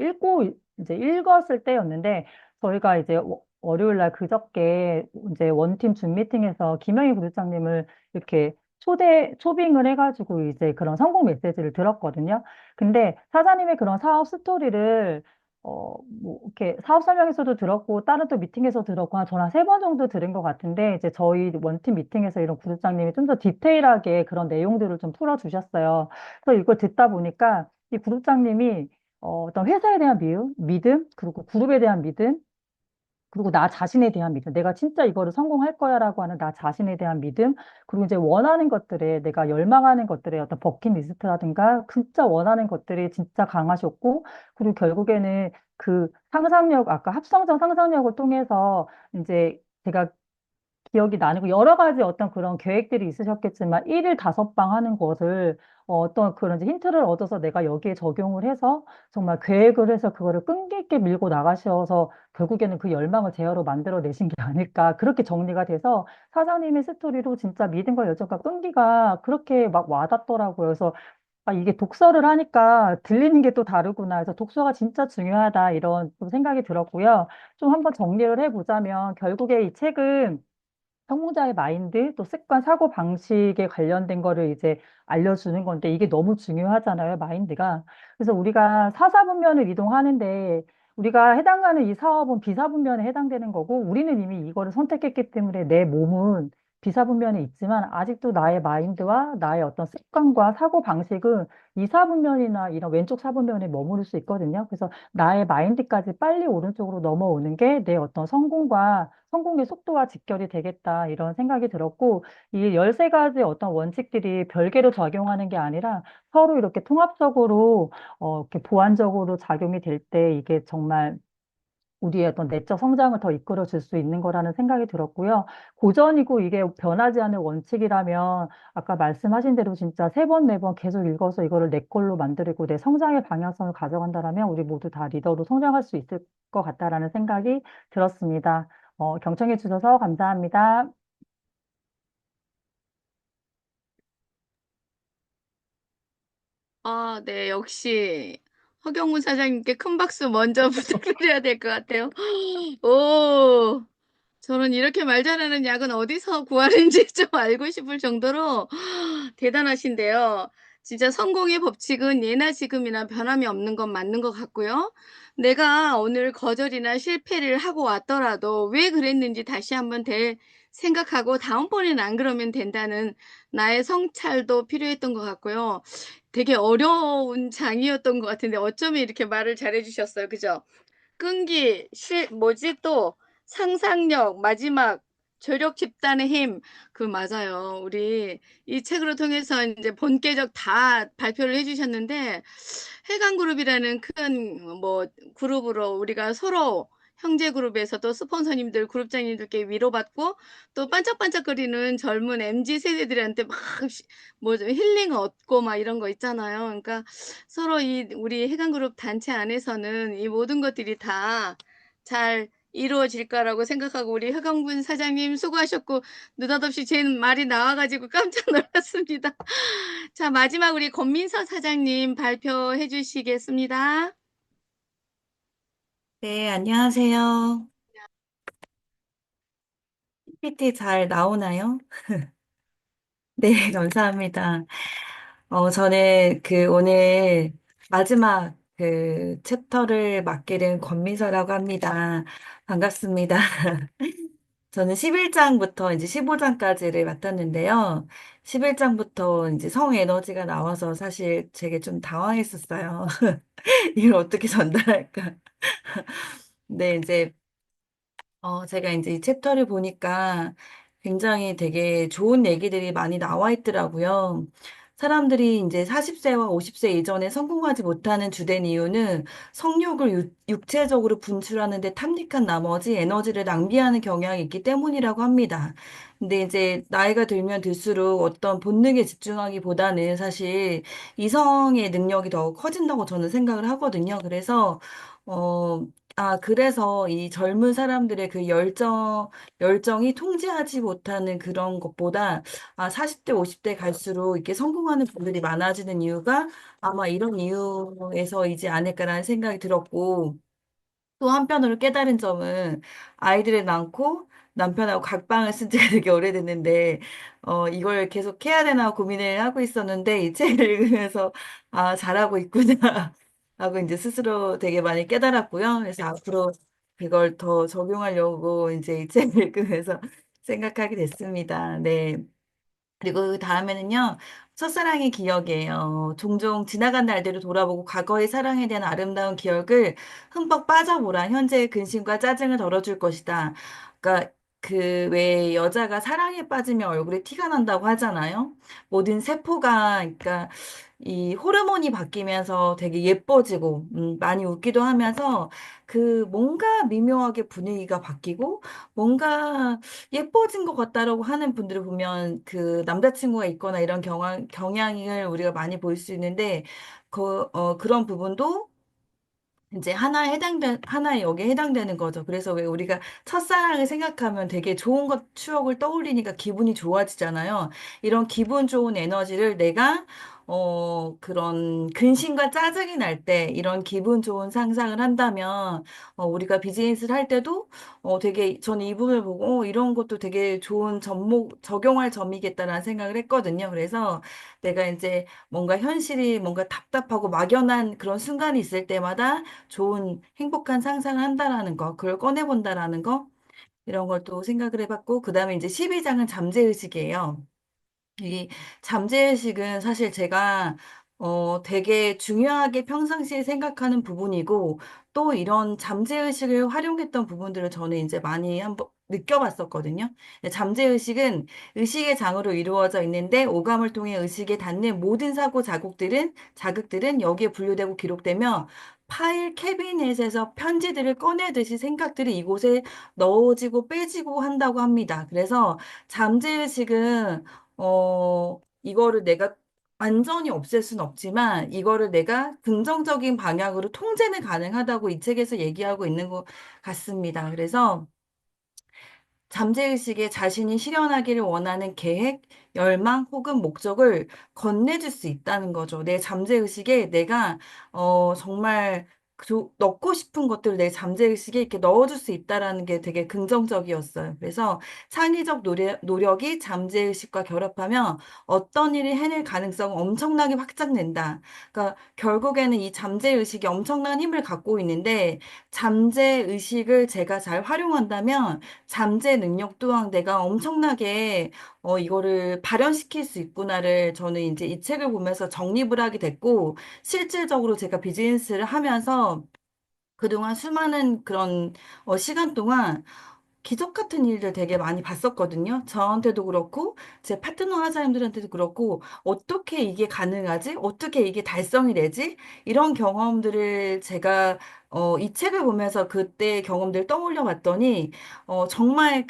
이제 읽었을 때였는데 저희가 이제 월요일 날 그저께 이제 원팀 줌 미팅에서 김영희 부부장님을 이렇게 초빙을 해가지고 이제 그런 성공 메시지를 들었거든요. 근데 사장님의 그런 사업 스토리를 뭐 이렇게 사업 설명에서도 들었고 다른 또 미팅에서 들었고 한 저는 한 세 번 정도 들은 것 같은데 이제 저희 원팀 미팅에서 이런 구독자님이 좀 더 디테일하게 그런 내용들을 좀 풀어주셨어요. 그래서 이걸 듣다 보니까 이 구독자님이 어떤 회사에 대한 믿음, 그리고 그룹에 대한 믿음, 그리고 나 자신에 대한 믿음, 내가 진짜 이거를 성공할 거야라고 하는 나 자신에 대한 믿음, 그리고 이제 원하는 것들에 내가 열망하는 것들의 어떤 버킷리스트라든가 진짜 원하는 것들이 진짜 강하셨고, 그리고 결국에는 그 상상력, 아까 합성적 상상력을 통해서 이제 제가 기억이 나는 그 여러 가지 어떤 그런 계획들이 있으셨겠지만 일일 다섯 방 하는 것을 어떤 그런 이제 힌트를 얻어서 내가 여기에 적용을 해서 정말 계획을 해서 그거를 끈기 있게 밀고 나가셔서 결국에는 그 열망을 제어로 만들어내신 게 아닐까 그렇게 정리가 돼서 사장님의 스토리로 진짜 믿음과 열정과 끈기가 그렇게 막 와닿더라고요. 그래서 아, 이게 독서를 하니까 들리는 게 또 다르구나. 그래서 독서가 진짜 중요하다 이런 또 생각이 들었고요. 좀 한번 정리를 해보자면 결국에 이 책은 성공자의 마인드, 또 습관, 사고 방식에 관련된 거를 이제 알려주는 건데 이게 너무 중요하잖아요, 마인드가. 그래서 우리가 사사분면을 이동하는데 우리가 해당하는 이 사업은 비사분면에 해당되는 거고 우리는 이미 이거를 선택했기 때문에 내 몸은 비사분면에 있지만 아직도 나의 마인드와 나의 어떤 습관과 사고 방식은 이사분면이나 이런 왼쪽 사분면에 머무를 수 있거든요. 그래서 나의 마인드까지 빨리 오른쪽으로 넘어오는 게 내 어떤 성공의 속도와 직결이 되겠다 이런 생각이 들었고 이 13가지 어떤 원칙들이 별개로 작용하는 게 아니라 서로 이렇게 통합적으로 이렇게 보완적으로 작용이 될 때 이게 정말 우리의 어떤 내적 성장을 더 이끌어 줄 수 있는 거라는 생각이 들었고요. 고전이고 이게 변하지 않는 원칙이라면 아까 말씀하신 대로 진짜 세 번, 네 번 계속 읽어서 이거를 내 걸로 만들고 내 성장의 방향성을 가져간다라면 우리 모두 다 리더로 성장할 수 있을 것 같다라는 생각이 들었습니다. 경청해 주셔서 감사합니다. 아, 네, 역시 허경문 사장님께 큰 박수 먼저 부탁드려야 될 것 같아요. 오, 저는 이렇게 말 잘하는 약은 어디서 구하는지 좀 알고 싶을 정도로 대단하신데요. 진짜 성공의 법칙은 예나 지금이나 변함이 없는 건 맞는 것 같고요. 내가 오늘 거절이나 실패를 하고 왔더라도 왜 그랬는지 다시 한번 생각하고 다음번에는 안 그러면 된다는 나의 성찰도 필요했던 것 같고요. 되게 어려운 장이었던 것 같은데 어쩌면 이렇게 말을 잘해 주셨어요. 그죠? 끈기, 또 상상력, 마지막 저력 집단의 힘. 맞아요. 우리 이 책으로 통해서 이제 본계적 다 발표를 해 주셨는데 해강그룹이라는 큰 그룹으로 우리가 서로 형제 그룹에서도 스폰서님들, 그룹장님들께 위로받고 또 반짝반짝거리는 젊은 MZ 세대들한테 막 힐링 얻고 막 이런 거 있잖아요. 그러니까 서로 우리 해강그룹 단체 안에서는 이 모든 것들이 다 잘 이루어질 거라고 생각하고 우리 허경분 사장님 수고하셨고 느닷없이 제 말이 나와 가지고 깜짝 놀랐습니다. 자, 마지막 우리 권민서 사장님 발표해 주시겠습니다. 네, 안녕하세요. PPT 잘 나오나요? 네, 감사합니다. 저는 오늘 마지막 챕터를 맡게 된 권미서라고 합니다. 반갑습니다. 저는 11장부터 이제 15장까지를 맡았는데요. 11장부터 이제 성에너지가 나와서 사실 되게 좀 당황했었어요. 이걸 어떻게 전달할까? 네, 이제 제가 이제 이 챕터를 보니까 굉장히 되게 좋은 얘기들이 많이 나와 있더라고요. 사람들이 이제 40세와 50세 이전에 성공하지 못하는 주된 이유는 성욕을 육체적으로 분출하는 데 탐닉한 나머지 에너지를 낭비하는 경향이 있기 때문이라고 합니다. 근데 이제 나이가 들면 들수록 어떤 본능에 집중하기보다는 사실 이성의 능력이 더 커진다고 저는 생각을 하거든요. 그래서, 어, 그래서 이 젊은 사람들의 그 열정이 통제하지 못하는 그런 것보다, 40대, 50대 갈수록 이렇게 성공하는 분들이 많아지는 이유가 아마 이런 이유에서이지 않을까라는 생각이 들었고, 또 한편으로 깨달은 점은 아이들을 낳고 남편하고 각방을 쓴 지가 되게 오래됐는데, 이걸 계속 해야 되나 고민을 하고 있었는데, 이 책을 읽으면서, 잘하고 있구나. 하고 이제 스스로 되게 많이 깨달았고요. 그래서 앞으로 그걸 더 적용하려고 이제 이 책을 읽으면서 생각하게 됐습니다. 네. 그리고 그 다음에는요, 첫사랑의 기억이에요. 종종 지나간 날들을 돌아보고 과거의 사랑에 대한 아름다운 기억을 흠뻑 빠져보라. 현재의 근심과 짜증을 덜어줄 것이다. 그러니까 그 왜 여자가 사랑에 빠지면 얼굴에 티가 난다고 하잖아요. 모든 세포가 그러니까 이 호르몬이 바뀌면서 되게 예뻐지고 많이 웃기도 하면서 그 뭔가 미묘하게 분위기가 바뀌고 뭔가 예뻐진 것 같다라고 하는 분들을 보면 그 남자친구가 있거나 이런 경향을 우리가 많이 볼 수 있는데 그런 부분도 이제 하나에 여기에 해당되는 거죠. 그래서 왜 우리가 첫사랑을 생각하면 되게 좋은 것, 추억을 떠올리니까 기분이 좋아지잖아요. 이런 기분 좋은 에너지를 내가, 그런 근심과 짜증이 날 때 이런 기분 좋은 상상을 한다면, 우리가 비즈니스를 할 때도, 저는 이 부분을 보고, 이런 것도 되게 좋은 적용할 점이겠다라는 생각을 했거든요. 그래서 내가 이제 뭔가 현실이 뭔가 답답하고 막연한 그런 순간이 있을 때마다 좋은 행복한 상상을 한다라는 거, 그걸 꺼내본다라는 거, 이런 걸 또 생각을 해봤고, 그 다음에 이제 12장은 잠재의식이에요. 이 잠재의식은 사실 제가 되게 중요하게 평상시에 생각하는 부분이고 또 이런 잠재의식을 활용했던 부분들을 저는 이제 많이 한번 느껴봤었거든요. 잠재의식은 의식의 장으로 이루어져 있는데 오감을 통해 의식에 닿는 모든 사고 자극들은 여기에 분류되고 기록되며 파일 캐비넷에서 편지들을 꺼내듯이 생각들이 이곳에 넣어지고 빼지고 한다고 합니다. 그래서 잠재의식은 이거를 내가 완전히 없앨 순 없지만, 이거를 내가 긍정적인 방향으로 통제는 가능하다고 이 책에서 얘기하고 있는 것 같습니다. 그래서 잠재의식에 자신이 실현하기를 원하는 계획, 열망 혹은 목적을 건네줄 수 있다는 거죠. 내 잠재의식에 내가 정말 넣고 싶은 것들을 내 잠재의식에 이렇게 넣어줄 수 있다라는 게 되게 긍정적이었어요. 그래서 창의적 노력이 잠재의식과 결합하면 어떤 일을 해낼 가능성은 엄청나게 확장된다. 그러니까 결국에는 이 잠재의식이 엄청난 힘을 갖고 있는데 잠재의식을 제가 잘 활용한다면 잠재 능력 또한 내가 엄청나게 이거를 발현시킬 수 있구나를 저는 이제 이 책을 보면서 정립을 하게 됐고 실질적으로 제가 비즈니스를 하면서 그동안 수많은 그런 시간 동안 기적 같은 일들 되게 많이 봤었거든요. 저한테도 그렇고, 제 파트너 하사님들한테도 그렇고, 어떻게 이게 가능하지? 어떻게 이게 달성이 되지? 이런 경험들을 제가, 이 책을 보면서 그때 경험들을 떠올려 봤더니, 정말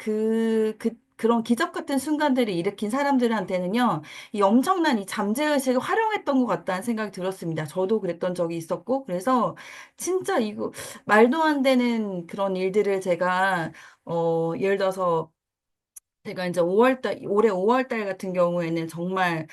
그런 기적 같은 순간들을 일으킨 사람들한테는요, 이 엄청난 이 잠재의식을 활용했던 것 같다는 생각이 들었습니다. 저도 그랬던 적이 있었고, 그래서 진짜 이거, 말도 안 되는 그런 일들을 제가 예를 들어서 제가 이제 올해 5월달 같은 경우에는 정말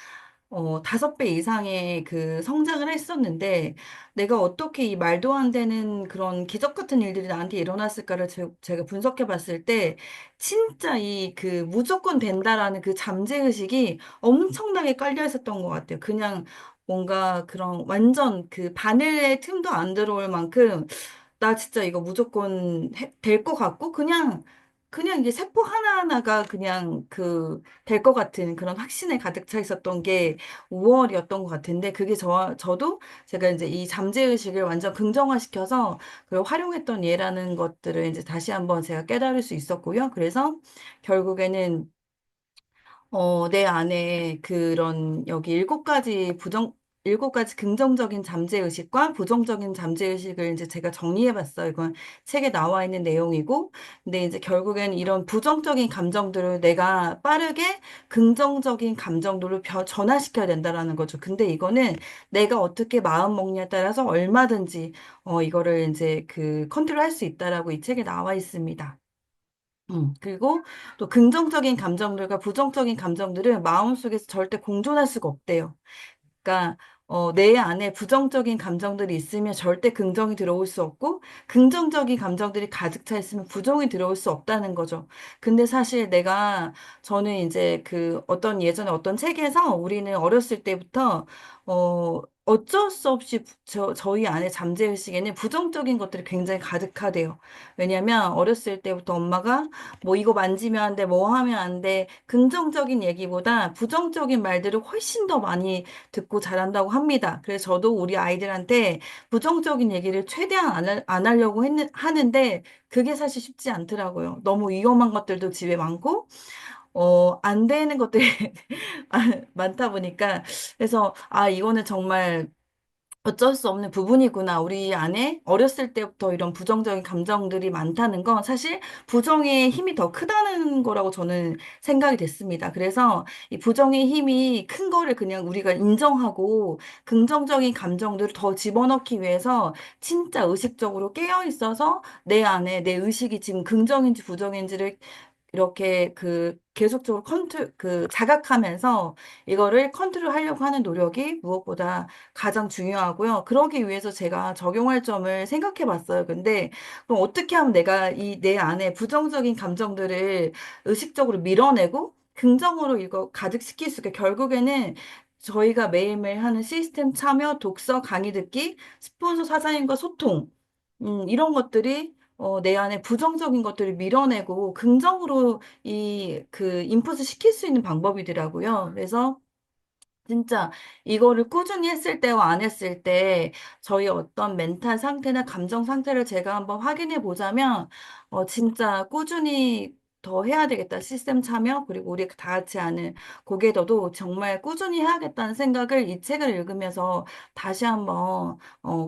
5배 이상의 그 성장을 했었는데, 내가 어떻게 이 말도 안 되는 그런 기적 같은 일들이 나한테 일어났을까를 제가 분석해 봤을 때, 진짜 이 그 무조건 된다라는 그 잠재의식이 엄청나게 깔려 있었던 것 같아요. 그냥 뭔가 그런 완전 그 바늘의 틈도 안 들어올 만큼, 나 진짜 이거 무조건 될 것 같고, 그냥 이게 세포 하나하나가 그냥 될 것 같은 그런 확신에 가득 차 있었던 게 5월이었던 것 같은데, 그게 저도 제가 이제 이 잠재의식을 완전 긍정화시켜서 그걸 활용했던 예라는 것들을 이제 다시 한번 제가 깨달을 수 있었고요. 그래서 결국에는 내 안에 그런 여기 7가지 일곱 가지 긍정적인 잠재의식과 부정적인 잠재의식을 이제 제가 정리해봤어요. 이건 책에 나와 있는 내용이고, 근데 이제 결국엔 이런 부정적인 감정들을 내가 빠르게 긍정적인 감정들로 전환시켜야 된다라는 거죠. 근데 이거는 내가 어떻게 마음 먹냐에 따라서 얼마든지, 이거를 이제 그 컨트롤 할 수 있다라고 이 책에 나와 있습니다. 그리고 또 긍정적인 감정들과 부정적인 감정들은 마음속에서 절대 공존할 수가 없대요. 그러니까 내 안에 부정적인 감정들이 있으면 절대 긍정이 들어올 수 없고 긍정적인 감정들이 가득 차 있으면 부정이 들어올 수 없다는 거죠. 근데 사실 저는 이제 예전에 어떤 책에서 우리는 어렸을 때부터 어쩔 수 없이 저희 안에 잠재의식에는 부정적인 것들이 굉장히 가득하대요. 왜냐면 어렸을 때부터 엄마가 뭐 이거 만지면 안 돼, 뭐 하면 안 돼, 긍정적인 얘기보다 부정적인 말들을 훨씬 더 많이 듣고 자란다고 합니다. 그래서 저도 우리 아이들한테 부정적인 얘기를 최대한 안 하려고 하는데 그게 사실 쉽지 않더라고요. 너무 위험한 것들도 집에 많고, 안 되는 것들이 많다 보니까. 그래서, 이거는 정말 어쩔 수 없는 부분이구나. 우리 안에 어렸을 때부터 이런 부정적인 감정들이 많다는 건 사실 부정의 힘이 더 크다는 거라고 저는 생각이 됐습니다. 그래서 이 부정의 힘이 큰 거를 그냥 우리가 인정하고 긍정적인 감정들을 더 집어넣기 위해서 진짜 의식적으로 깨어 있어서 내 안에 내 의식이 지금 긍정인지 부정인지를 이렇게 계속적으로 자각하면서 이거를 컨트롤 하려고 하는 노력이 무엇보다 가장 중요하고요. 그러기 위해서 제가 적용할 점을 생각해 봤어요. 근데 그럼 어떻게 하면 내가 내 안에 부정적인 감정들을 의식적으로 밀어내고 긍정으로 이거 가득시킬 수 있게 결국에는 저희가 매일매일 하는 시스템 참여, 독서, 강의 듣기, 스폰서 사장님과 소통, 이런 것들이 내 안에 부정적인 것들을 밀어내고 긍정으로 인풋을 시킬 수 있는 방법이더라고요. 그래서 진짜 이거를 꾸준히 했을 때와 안 했을 때 저희 어떤 멘탈 상태나 감정 상태를 제가 한번 확인해 보자면 진짜 꾸준히 더 해야 되겠다. 시스템 참여 그리고 우리 다 같이 하는 고개더도 정말 꾸준히 해야겠다는 생각을 이 책을 읽으면서 다시 한번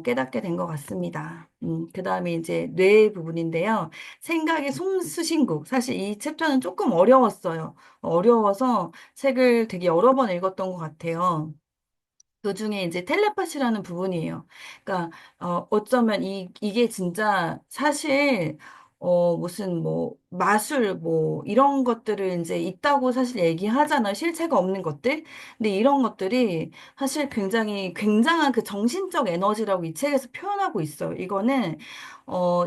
깨닫게 된 것 같습니다. 그다음에 이제 뇌 부분인데요. 생각의 솜수신국. 사실 이 챕터는 조금 어려웠어요. 어려워서 책을 되게 여러 번 읽었던 것 같아요. 그중에 이제 텔레파시라는 부분이에요. 그러니까 어쩌면 이게 진짜 사실 무슨 뭐 마술 뭐 이런 것들을 이제 있다고 사실 얘기하잖아요. 실체가 없는 것들. 근데 이런 것들이 사실 굉장히 굉장한 그 정신적 에너지라고 이 책에서 표현하고 있어요. 이거는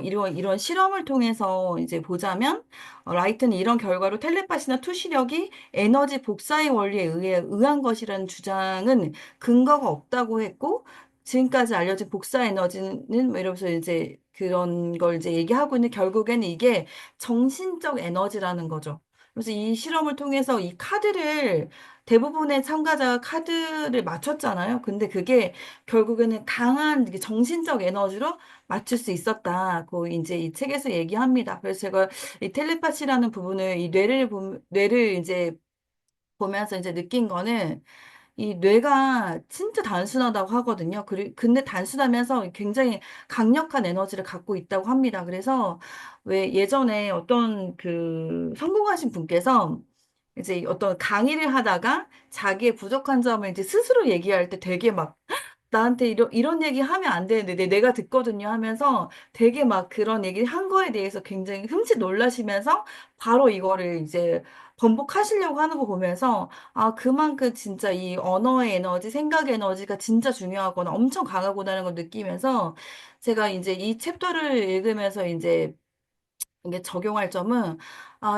이런 실험을 통해서 이제 보자면 라이트는 이런 결과로 텔레파시나 투시력이 에너지 복사의 원리에 의한 것이라는 주장은 근거가 없다고 했고, 지금까지 알려진 복사 에너지는 뭐 이러면서 이제 그런 걸 이제 얘기하고 있는 결국에는 이게 정신적 에너지라는 거죠. 그래서 이 실험을 통해서 이 카드를 대부분의 참가자가 카드를 맞췄잖아요. 근데 그게 결국에는 강한 이게 정신적 에너지로 맞출 수 있었다고 이제 이 책에서 얘기합니다. 그래서 제가 이 텔레파시라는 부분을 뇌를 이제 보면서 이제 느낀 거는 이 뇌가 진짜 단순하다고 하거든요. 근데 단순하면서 굉장히 강력한 에너지를 갖고 있다고 합니다. 그래서 왜 예전에 어떤 성공하신 분께서 이제 어떤 강의를 하다가 자기의 부족한 점을 이제 스스로 얘기할 때 되게 막 나한테 이런 얘기 하면 안 되는데 내가 듣거든요 하면서 되게 막 그런 얘기를 한 거에 대해서 굉장히 흠칫 놀라시면서 바로 이거를 이제 번복하시려고 하는 거 보면서 그만큼 진짜 이 언어의 에너지, 생각의 에너지가 진짜 중요하거나 엄청 강하구나라는 걸 느끼면서 제가 이제 이 챕터를 읽으면서 이제 이게 적용할 점은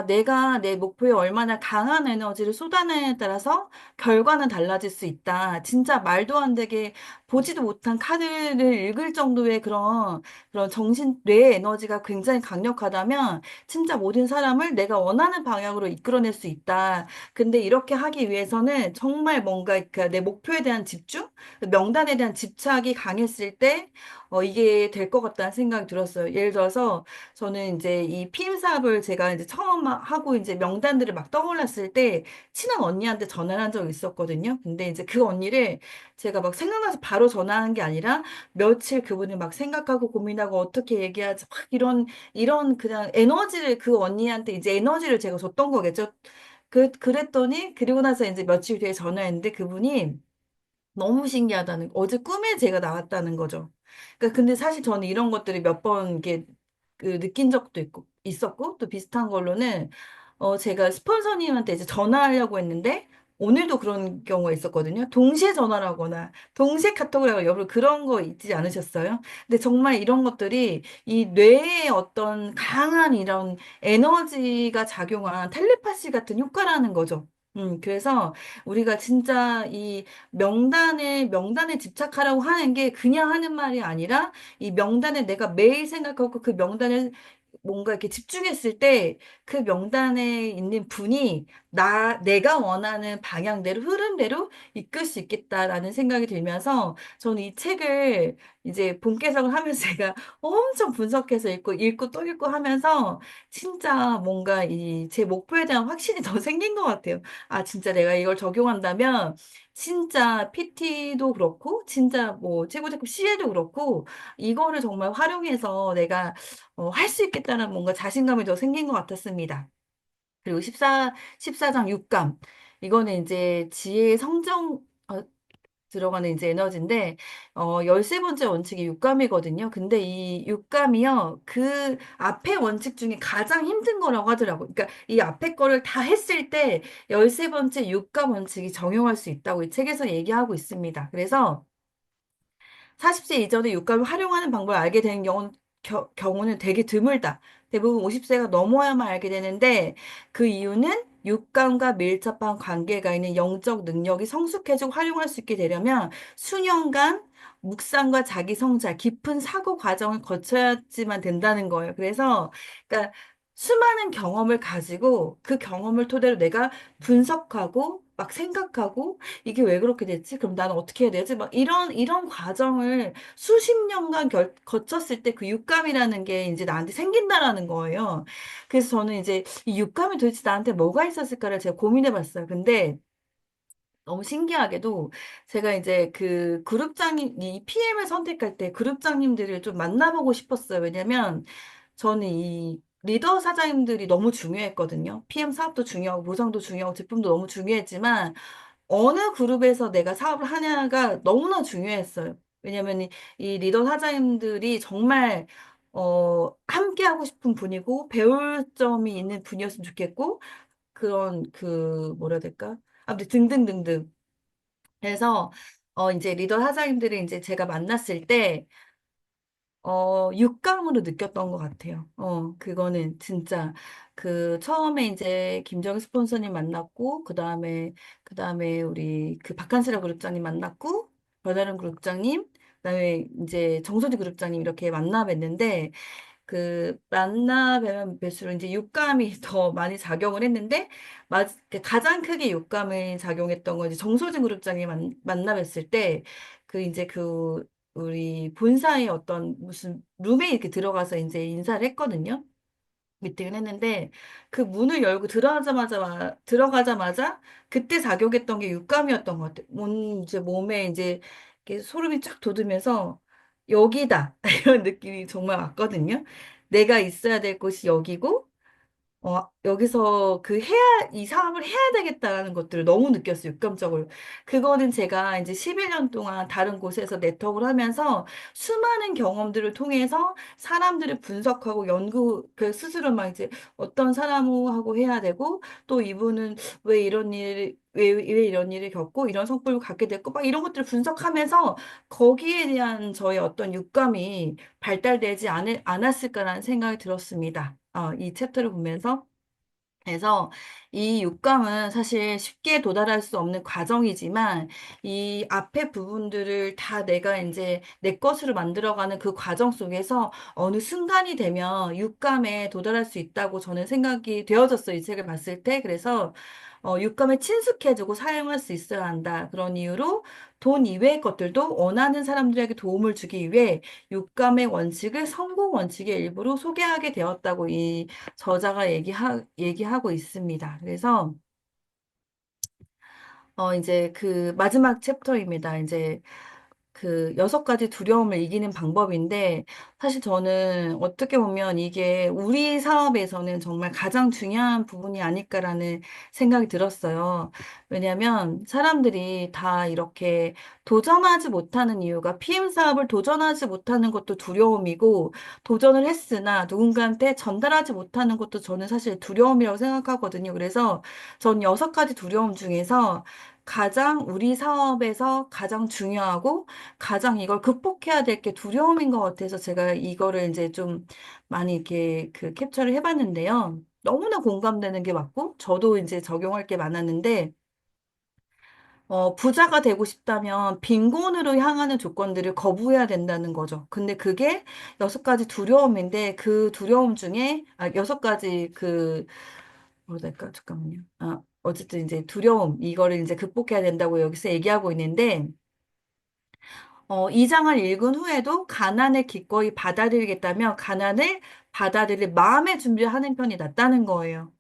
내가 내 목표에 얼마나 강한 에너지를 쏟아내냐에 따라서 결과는 달라질 수 있다. 진짜 말도 안 되게 보지도 못한 카드를 읽을 정도의 그런 뇌의 에너지가 굉장히 강력하다면 진짜 모든 사람을 내가 원하는 방향으로 이끌어낼 수 있다. 근데 이렇게 하기 위해서는 정말 뭔가 내 목표에 대한 집중, 명단에 대한 집착이 강했을 때 이게 될 것 같다는 생각이 들었어요. 예를 들어서 저는 이제 이 피임 사업을 제가 이제 처음 경험하고 이제 명단들을 막 떠올랐을 때 친한 언니한테 전화를 한 적이 있었거든요. 근데 이제 그 언니를 제가 막 생각나서 바로 전화한 게 아니라 며칠 그분을 막 생각하고 고민하고 어떻게 얘기하지 막 이런 그냥 에너지를 그 언니한테 이제 에너지를 제가 줬던 거겠죠. 그랬더니 그리고 나서 이제 며칠 뒤에 전화했는데 그분이 너무 신기하다는 어제 꿈에 제가 나왔다는 거죠. 그러니까 근데 사실 저는 이런 것들이 몇 번 이렇게 느낀 적도 있었고 또 비슷한 걸로는 제가 스폰서님한테 이제 전화하려고 했는데 오늘도 그런 경우가 있었거든요. 동시에 전화를 하거나 동시에 카톡을 하고 여러분 그런 거 있지 않으셨어요? 근데 정말 이런 것들이 이 뇌에 어떤 강한 이런 에너지가 작용한 텔레파시 같은 효과라는 거죠. 그래서 우리가 진짜 이 명단에 집착하라고 하는 게 그냥 하는 말이 아니라 이 명단에 내가 매일 생각하고 그 명단을 뭔가 이렇게 집중했을 때 그 명단에 있는 분이 내가 원하는 방향대로 흐름대로 이끌 수 있겠다라는 생각이 들면서 저는 이 책을 이제 본개석을 하면서 제가 엄청 분석해서 읽고 또 읽고 하면서 진짜 뭔가 이 제 목표에 대한 확신이 더 생긴 것 같아요. 아, 진짜 내가 이걸 적용한다면 진짜 PT도 그렇고, 진짜 뭐 최고급 CA도 그렇고, 이거를 정말 활용해서 내가 할 수 있겠다는 뭔가 자신감이 더 생긴 것 같았습니다. 그리고 14장 6감. 이거는 이제 지혜의 들어가는 이제 에너지인데, 13번째 원칙이 육감이거든요. 근데 이 육감이요, 그 앞에 원칙 중에 가장 힘든 거라고 하더라고요. 그러니까 이 앞에 거를 다 했을 때 13번째 육감 원칙이 적용할 수 있다고 이 책에서 얘기하고 있습니다. 그래서 40세 이전에 육감을 활용하는 방법을 알게 되는 경우는 되게 드물다. 대부분 50세가 넘어야만 알게 되는데 그 이유는 육감과 밀접한 관계가 있는 영적 능력이 성숙해지고 활용할 수 있게 되려면 수년간 묵상과 자기 성찰, 깊은 사고 과정을 거쳐야지만 된다는 거예요. 그래서 그러니까 수많은 경험을 가지고 그 경험을 토대로 내가 분석하고 막 생각하고 이게 왜 그렇게 됐지? 그럼 나는 어떻게 해야 되지? 막 이런 과정을 수십 년간 거쳤을 때 그 육감이라는 게 이제 나한테 생긴다라는 거예요. 그래서 저는 이제 이 육감이 도대체 나한테 뭐가 있었을까를 제가 고민해 봤어요. 근데 너무 신기하게도 제가 이제 그 그룹장님, 이 PM을 선택할 때 그룹장님들을 좀 만나보고 싶었어요. 왜냐면 저는 이 리더 사장님들이 너무 중요했거든요. PM 사업도 중요하고 보상도 중요하고 제품도 너무 중요했지만 어느 그룹에서 내가 사업을 하냐가 너무나 중요했어요. 왜냐면 이 리더 사장님들이 정말 함께 하고 싶은 분이고 배울 점이 있는 분이었으면 좋겠고 그런 뭐라 해야 될까? 아무튼 등등등등. 그래서 이제 리더 사장님들을 이제 제가 만났을 때 육감으로 느꼈던 것 같아요. 그거는 진짜, 처음에 이제 김정희 스폰서님 만났고, 그 다음에 우리 박한슬아 그룹장님 만났고, 변아름 그룹장님, 그 다음에 이제 정소지 그룹장님 이렇게 만나 뵀는데, 만나 뵈면 뵐수록 이제 육감이 더 많이 작용을 했는데, 가장 크게 육감을 작용했던 건 이제 정소진 그룹장이 만나 뵀을 때, 이제 우리 본사의 어떤 무슨 룸에 이렇게 들어가서 이제 인사를 했거든요. 미팅을 했는데 그 문을 열고 들어가자마자 그때 작용했던 게 육감이었던 것 같아요. 이제 몸에 이제 이렇게 소름이 쫙 돋으면서 여기다 이런 느낌이 정말 왔거든요. 내가 있어야 될 곳이 여기고 여기서 이 사업을 해야 되겠다라는 것들을 너무 느꼈어요, 육감적으로. 그거는 제가 이제 11년 동안 다른 곳에서 네트워크를 하면서 수많은 경험들을 통해서 사람들을 분석하고 스스로 막 이제 어떤 사람하고 해야 되고, 또 이분은 왜 이런 일을 겪고, 이런 성품을 갖게 됐고, 막 이런 것들을 분석하면서 거기에 대한 저의 어떤 육감이 발달되지 않았을까라는 생각이 들었습니다. 이 챕터를 보면서. 그래서 이 육감은 사실 쉽게 도달할 수 없는 과정이지만 이 앞에 부분들을 다 내가 이제 내 것으로 만들어가는 그 과정 속에서 어느 순간이 되면 육감에 도달할 수 있다고 저는 생각이 되어졌어요. 이 책을 봤을 때. 그래서 육감에 친숙해지고 사용할 수 있어야 한다. 그런 이유로 돈 이외의 것들도 원하는 사람들에게 도움을 주기 위해 육감의 원칙을 성공 원칙의 일부로 소개하게 되었다고 이 저자가 얘기하고 있습니다. 그래서, 이제 그 마지막 챕터입니다. 이제 그 6가지 두려움을 이기는 방법인데, 사실 저는 어떻게 보면 이게 우리 사업에서는 정말 가장 중요한 부분이 아닐까라는 생각이 들었어요. 왜냐면 사람들이 다 이렇게 도전하지 못하는 이유가 PM 사업을 도전하지 못하는 것도 두려움이고, 도전을 했으나 누군가한테 전달하지 못하는 것도 저는 사실 두려움이라고 생각하거든요. 그래서 전 6가지 두려움 중에서 가장 우리 사업에서 가장 중요하고 가장 이걸 극복해야 될 게 두려움인 것 같아서 제가 이거를 이제 좀 많이 이렇게 그 캡처를 해봤는데요. 너무나 공감되는 게 맞고, 저도 이제 적용할 게 많았는데, 부자가 되고 싶다면 빈곤으로 향하는 조건들을 거부해야 된다는 거죠. 근데 그게 6가지 두려움인데, 그 두려움 중에, 6가지 뭐랄까, 잠깐만요. 어쨌든 이제 두려움, 이거를 이제 극복해야 된다고 여기서 얘기하고 있는데, 2장을 읽은 후에도 가난을 기꺼이 받아들이겠다며 가난을 받아들일 마음의 준비를 하는 편이 낫다는 거예요.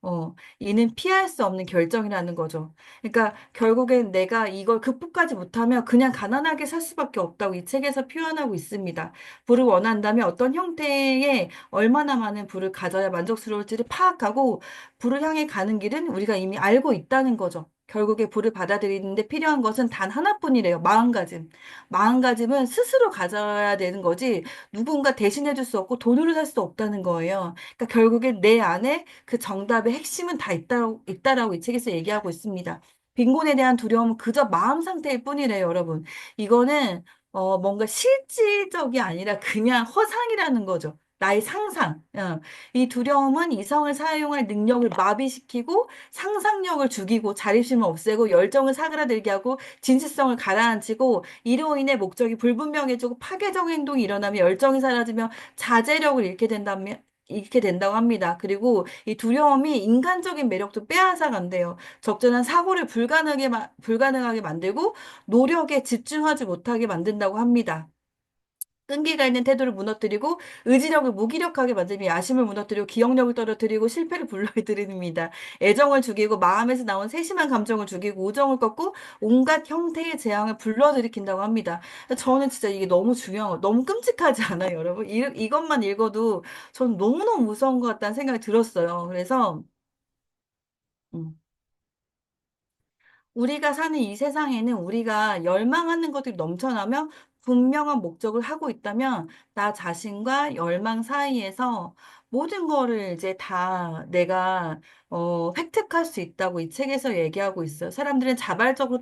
이는 피할 수 없는 결정이라는 거죠. 그러니까 결국엔 내가 이걸 극복하지 못하면 그냥 가난하게 살 수밖에 없다고 이 책에서 표현하고 있습니다. 부를 원한다면 어떤 형태의 얼마나 많은 부를 가져야 만족스러울지를 파악하고 부를 향해 가는 길은 우리가 이미 알고 있다는 거죠. 결국에 부를 받아들이는데 필요한 것은 단 하나뿐이래요. 마음가짐. 마음가짐은 스스로 가져야 되는 거지 누군가 대신해 줄 수 없고 돈으로 살 수 없다는 거예요. 그러니까 결국엔 내 안에 그 정답의 핵심은 다 있다라고 이 책에서 얘기하고 있습니다. 빈곤에 대한 두려움은 그저 마음 상태일 뿐이래요, 여러분. 이거는 뭔가 실질적이 아니라 그냥 허상이라는 거죠. 나의 상상. 이 두려움은 이성을 사용할 능력을 마비시키고 상상력을 죽이고 자립심을 없애고 열정을 사그라들게 하고 진실성을 가라앉히고 이로 인해 목적이 불분명해지고 파괴적 행동이 일어나며 열정이 사라지며 자제력을 잃게 된다고 합니다. 그리고 이 두려움이 인간적인 매력도 빼앗아 간대요. 적절한 사고를 불가능하게 만들고 노력에 집중하지 못하게 만든다고 합니다. 끈기가 있는 태도를 무너뜨리고 의지력을 무기력하게 만들며 야심을 무너뜨리고 기억력을 떨어뜨리고 실패를 불러일으킵니다. 애정을 죽이고 마음에서 나온 세심한 감정을 죽이고 우정을 꺾고 온갖 형태의 재앙을 불러일으킨다고 합니다. 저는 진짜 이게 너무 중요한 거, 너무 끔찍하지 않아요, 여러분? 이것만 읽어도 저는 너무너무 무서운 것 같다는 생각이 들었어요. 그래서 음. 우리가 사는 이 세상에는 우리가 열망하는 것들이 넘쳐나며 분명한 목적을 하고 있다면 나 자신과 열망 사이에서 모든 거를 이제 다 내가 획득할 수 있다고 이 책에서 얘기하고 있어요. 사람들은 자발적으로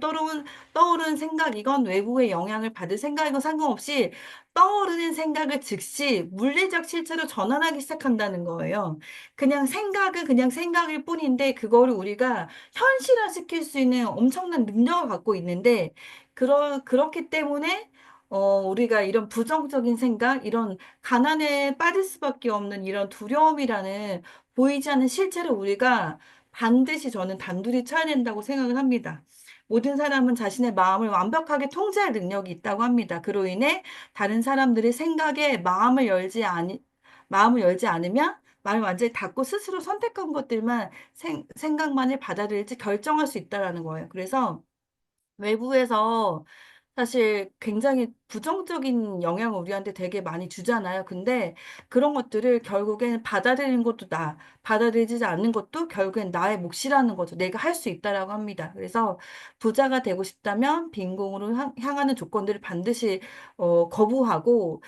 떠오르는 생각, 이건 외부의 영향을 받을 생각이건 상관없이 떠오르는 생각을 즉시 물리적 실체로 전환하기 시작한다는 거예요. 그냥 생각은 그냥 생각일 뿐인데 그거를 우리가 현실화시킬 수 있는 엄청난 능력을 갖고 있는데, 그렇기 때문에, 우리가 이런 부정적인 생각, 이런 가난에 빠질 수밖에 없는 이런 두려움이라는 보이지 않는 실체를 우리가 반드시 저는 단둘이 쳐야 된다고 생각을 합니다. 모든 사람은 자신의 마음을 완벽하게 통제할 능력이 있다고 합니다. 그로 인해 다른 사람들의 생각에 마음을 열지 않으면 마음을 완전히 닫고 스스로 선택한 것들만 생각만을 받아들일지 결정할 수 있다라는 거예요. 그래서 외부에서 사실 굉장히 부정적인 영향을 우리한테 되게 많이 주잖아요. 근데 그런 것들을 결국엔 받아들이는 것도 받아들이지 않는 것도 결국엔 나의 몫이라는 거죠. 내가 할 수 있다라고 합니다. 그래서 부자가 되고 싶다면 빈곤으로 향하는 조건들을 반드시 거부하고,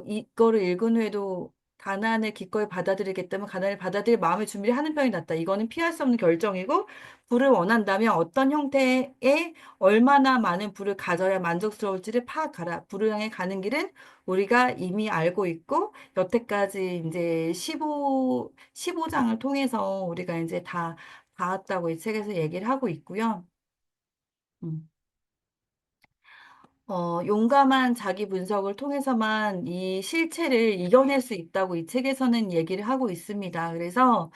이거를 읽은 후에도 가난을 기꺼이 받아들이겠다면 가난을 받아들일 마음의 준비를 하는 편이 낫다. 이거는 피할 수 없는 결정이고, 부를 원한다면 어떤 형태의 얼마나 많은 부를 가져야 만족스러울지를 파악하라. 부를 향해 가는 길은 우리가 이미 알고 있고, 여태까지 이제 15장을 통해서 우리가 이제 다 닿았다고 이 책에서 얘기를 하고 있고요. 음. 용감한 자기 분석을 통해서만 이 실체를 이겨낼 수 있다고 이 책에서는 얘기를 하고 있습니다. 그래서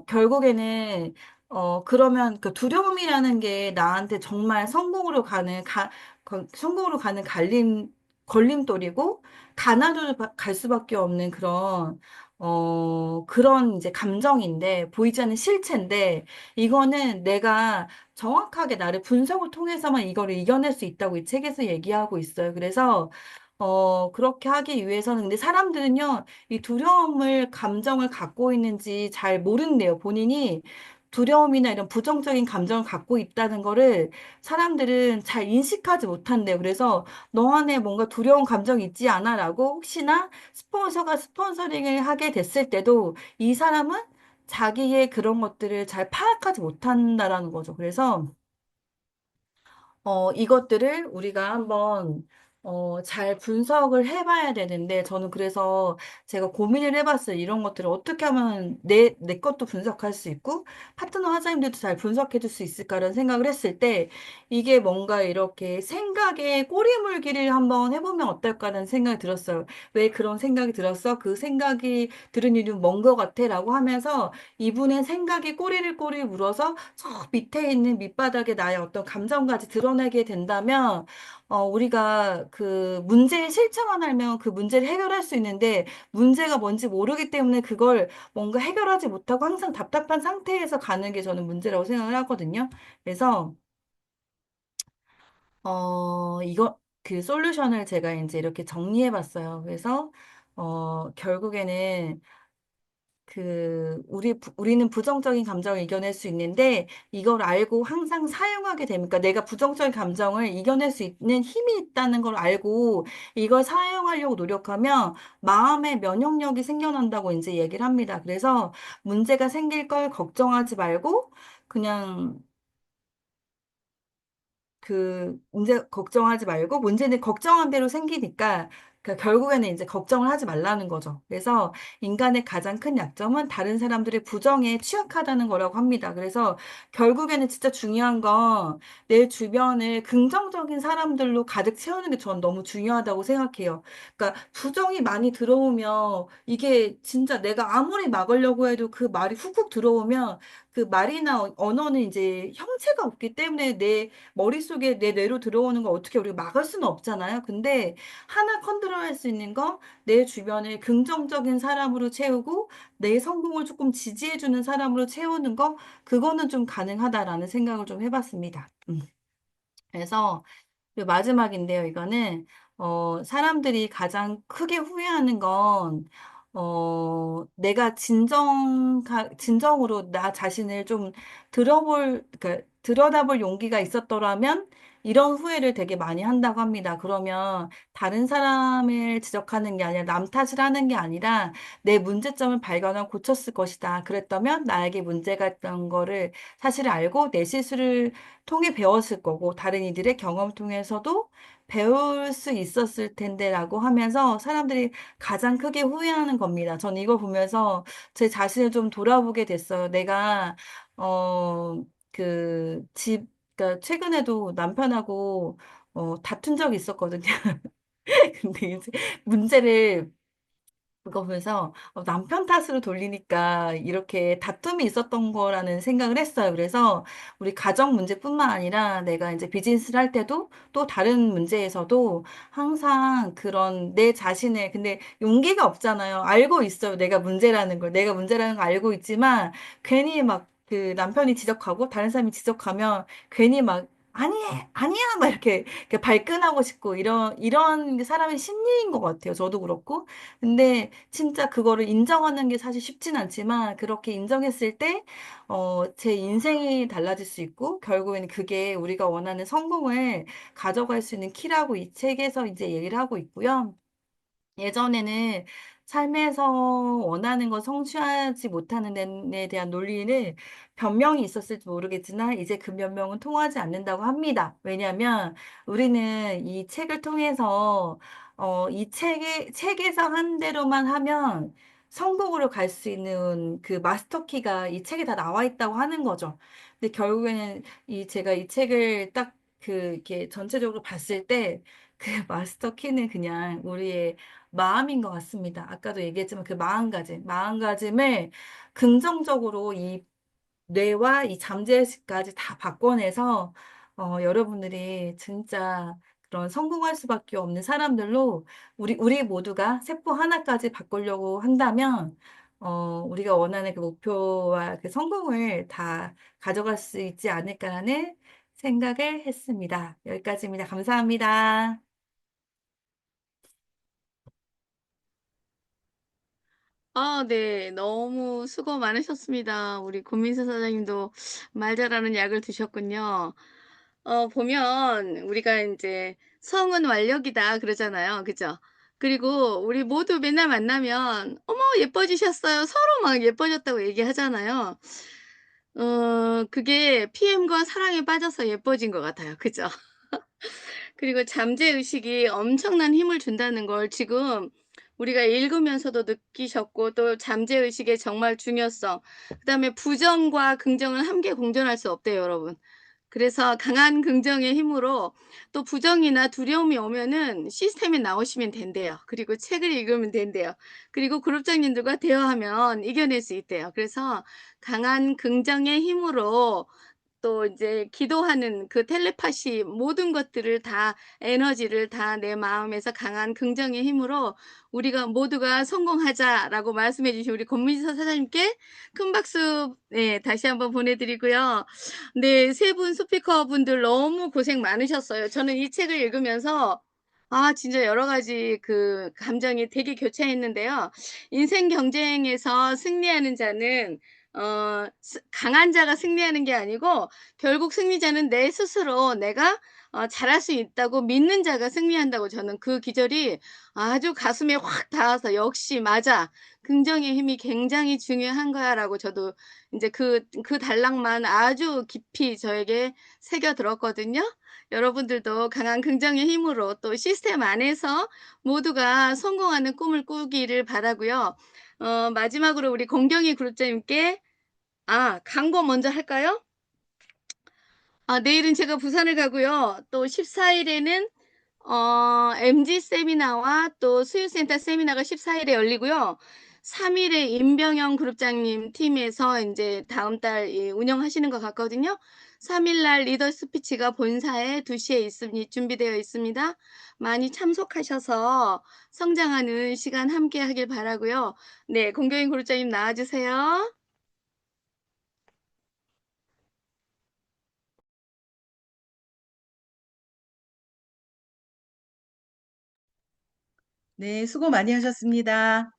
결국에는, 그러면 그 두려움이라는 게 나한테 정말 성공으로 가는 걸림돌이고, 가나로 갈 수밖에 없는 그런 이제 감정인데, 보이지 않는 실체인데, 이거는 내가 정확하게 나를 분석을 통해서만 이거를 이겨낼 수 있다고 이 책에서 얘기하고 있어요. 그래서, 그렇게 하기 위해서는, 근데 사람들은요, 이 감정을 갖고 있는지 잘 모른대요. 본인이 두려움이나 이런 부정적인 감정을 갖고 있다는 거를 사람들은 잘 인식하지 못한대요. 그래서 너 안에 뭔가 두려운 감정이 있지 않아? 라고 혹시나 스폰서가 스폰서링을 하게 됐을 때도 이 사람은 자기의 그런 것들을 잘 파악하지 못한다라는 거죠. 그래서 이것들을 우리가 한번 잘 분석을 해봐야 되는데, 저는 그래서 제가 고민을 해봤어요. 이런 것들을 어떻게 하면 내 것도 분석할 수 있고, 파트너 하자님들도 잘 분석해 줄 수 있을까라는 생각을 했을 때, 이게 뭔가 이렇게 생각에 꼬리물기를 한번 해보면 어떨까라는 생각이 들었어요. 왜 그런 생각이 들었어? 그 생각이 들은 이유는 뭔 것 같아? 라고 하면서 이분의 생각이 꼬리를 물어서 저 밑에 있는 밑바닥에 나의 어떤 감정까지 드러내게 된다면, 우리가 그 문제의 실체만 알면 그 문제를 해결할 수 있는데, 문제가 뭔지 모르기 때문에 그걸 뭔가 해결하지 못하고 항상 답답한 상태에서 가는 게 저는 문제라고 생각을 하거든요. 그래서, 그 솔루션을 제가 이제 이렇게 정리해 봤어요. 그래서, 결국에는 우리는 부정적인 감정을 이겨낼 수 있는데, 이걸 알고 항상 사용하게 되니까 내가 부정적인 감정을 이겨낼 수 있는 힘이 있다는 걸 알고 이걸 사용하려고 노력하면 마음의 면역력이 생겨난다고 이제 얘기를 합니다. 그래서 문제가 생길 걸 걱정하지 말고, 그냥 문제 걱정하지 말고 문제는 걱정한 대로 생기니까 결국에는 이제 걱정을 하지 말라는 거죠. 그래서 인간의 가장 큰 약점은 다른 사람들의 부정에 취약하다는 거라고 합니다. 그래서 결국에는 진짜 중요한 건 내 주변을 긍정적인 사람들로 가득 채우는 게 전 너무 중요하다고 생각해요. 그러니까 부정이 많이 들어오면 이게 진짜 내가 아무리 막으려고 해도 그 말이 훅훅 들어오면 그 말이나 언어는 이제 형체가 없기 때문에 내 머릿속에 내 뇌로 들어오는 걸 어떻게 우리가 막을 수는 없잖아요. 근데 하나 컨트롤할 수 있는 건 내 주변을 긍정적인 사람으로 채우고 내 성공을 조금 지지해주는 사람으로 채우는 거, 그거는 좀 가능하다라는 생각을 좀 해봤습니다. 그래서 그리고 마지막인데요, 이거는, 사람들이 가장 크게 후회하는 건, 내가 진정으로 나 자신을 좀 그러니까 들여다볼 용기가 있었더라면, 이런 후회를 되게 많이 한다고 합니다. 그러면 다른 사람을 지적하는 게 아니라 남 탓을 하는 게 아니라 내 문제점을 발견하고 고쳤을 것이다. 그랬다면 나에게 문제가 있던 거를 사실 알고 내 실수를 통해 배웠을 거고, 다른 이들의 경험 통해서도 배울 수 있었을 텐데라고 하면서 사람들이 가장 크게 후회하는 겁니다. 저는 이걸 보면서 제 자신을 좀 돌아보게 됐어요. 내가, 어, 그러니까 최근에도 남편하고, 다툰 적이 있었거든요. 근데 이제 문제를 그거 보면서 남편 탓으로 돌리니까 이렇게 다툼이 있었던 거라는 생각을 했어요. 그래서 우리 가정 문제뿐만 아니라 내가 이제 비즈니스를 할 때도 또 다른 문제에서도 항상 그런 내 자신의, 근데 용기가 없잖아요. 알고 있어요. 내가 문제라는 걸 알고 있지만 괜히 막 그 남편이 지적하고 다른 사람이 지적하면 괜히 막 아니, 아니야! 막 이렇게 발끈하고 싶고, 이런 게 사람의 심리인 것 같아요. 저도 그렇고. 근데 진짜 그거를 인정하는 게 사실 쉽진 않지만 그렇게 인정했을 때, 제 인생이 달라질 수 있고 결국에는 그게 우리가 원하는 성공을 가져갈 수 있는 키라고 이 책에서 이제 얘기를 하고 있고요. 예전에는 삶에서 원하는 걸 성취하지 못하는 데에 대한 논리는 변명이 있었을지 모르겠지만 이제 그 변명은 통하지 않는다고 합니다. 왜냐하면 우리는 이 책을 통해서 책에서 한 대로만 하면 성공으로 갈 수 있는 그 마스터 키가 이 책에 다 나와 있다고 하는 거죠. 근데 결국에는 제가 이 책을 딱 이렇게 전체적으로 봤을 때 그 마스터 키는 그냥 우리의 마음인 것 같습니다. 아까도 얘기했지만 그 마음가짐을 긍정적으로 이 뇌와 이 잠재의식까지 다 바꿔내서 여러분들이 진짜 그런 성공할 수밖에 없는 사람들로 우리 모두가 세포 하나까지 바꾸려고 한다면 우리가 원하는 그 목표와 그 성공을 다 가져갈 수 있지 않을까라는 생각을 했습니다. 여기까지입니다. 감사합니다. 아, 네. 너무 수고 많으셨습니다. 우리 고민서 사장님도 말 잘하는 약을 드셨군요. 보면 우리가 인제 "성은 완력이다." 그러잖아요. 그죠? 그리고 우리 모두 맨날 만나면 "어머 예뻐지셨어요." 서로 막 예뻐졌다고 얘기하잖아요. 그게 PM과 사랑에 빠져서 예뻐진 것 같아요. 그죠? 그리고 잠재 의식이 엄청난 힘을 준다는 걸 지금 우리가 읽으면서도 느끼셨고, 또 잠재 의식의 정말 중요성, 그다음에 부정과 긍정은 함께 공존할 수 없대요, 여러분. 그래서 강한 긍정의 힘으로 또 부정이나 두려움이 오면은 시스템에 나오시면 된대요. 그리고 책을 읽으면 된대요. 그리고 그룹장님들과 대화하면 이겨낼 수 있대요. 그래서 강한 긍정의 힘으로 또 이제 기도하는 그 텔레파시 모든 것들을 다, 에너지를 다 내 마음에서 강한 긍정의 힘으로 우리가 모두가 성공하자라고 말씀해 주신 우리 권민서 사장님께 큰 박수, 네, 다시 한번 보내드리고요. 네, 세 분 스피커분들 너무 고생 많으셨어요. 저는 이 책을 읽으면서 진짜 여러 가지 그 감정이 되게 교차했는데요. 인생 경쟁에서 승리하는 자는 강한 자가 승리하는 게 아니고, 결국 승리자는 내 스스로 내가 잘할 수 있다고 믿는 자가 승리한다고, 저는 그 기절이 아주 가슴에 확 닿아서 '역시 맞아. 긍정의 힘이 굉장히 중요한 거야.'라고 저도 인제 그 단락만 아주 깊이 저에게 새겨 들었거든요. 여러분들도 강한 긍정의 힘으로 또 시스템 안에서 모두가 성공하는 꿈을 꾸기를 바라고요. 마지막으로 우리 공경이 그룹장님께 광고 먼저 할까요? 내일은 제가 부산을 가고요. 또 14일에는 MG 세미나와 또 수유센터 세미나가 14일에 열리고요. 3일에 임병영 그룹장님 팀에서 이제 다음 달 운영하시는 것 같거든요. 3일 날 리더 스피치가 본사에 2시에 준비되어 있습니다. 많이 참석하셔서 성장하는 시간 함께 하길 바라고요. 네, 공경인 그룹장님 나와주세요. 네, 수고 많이 하셨습니다.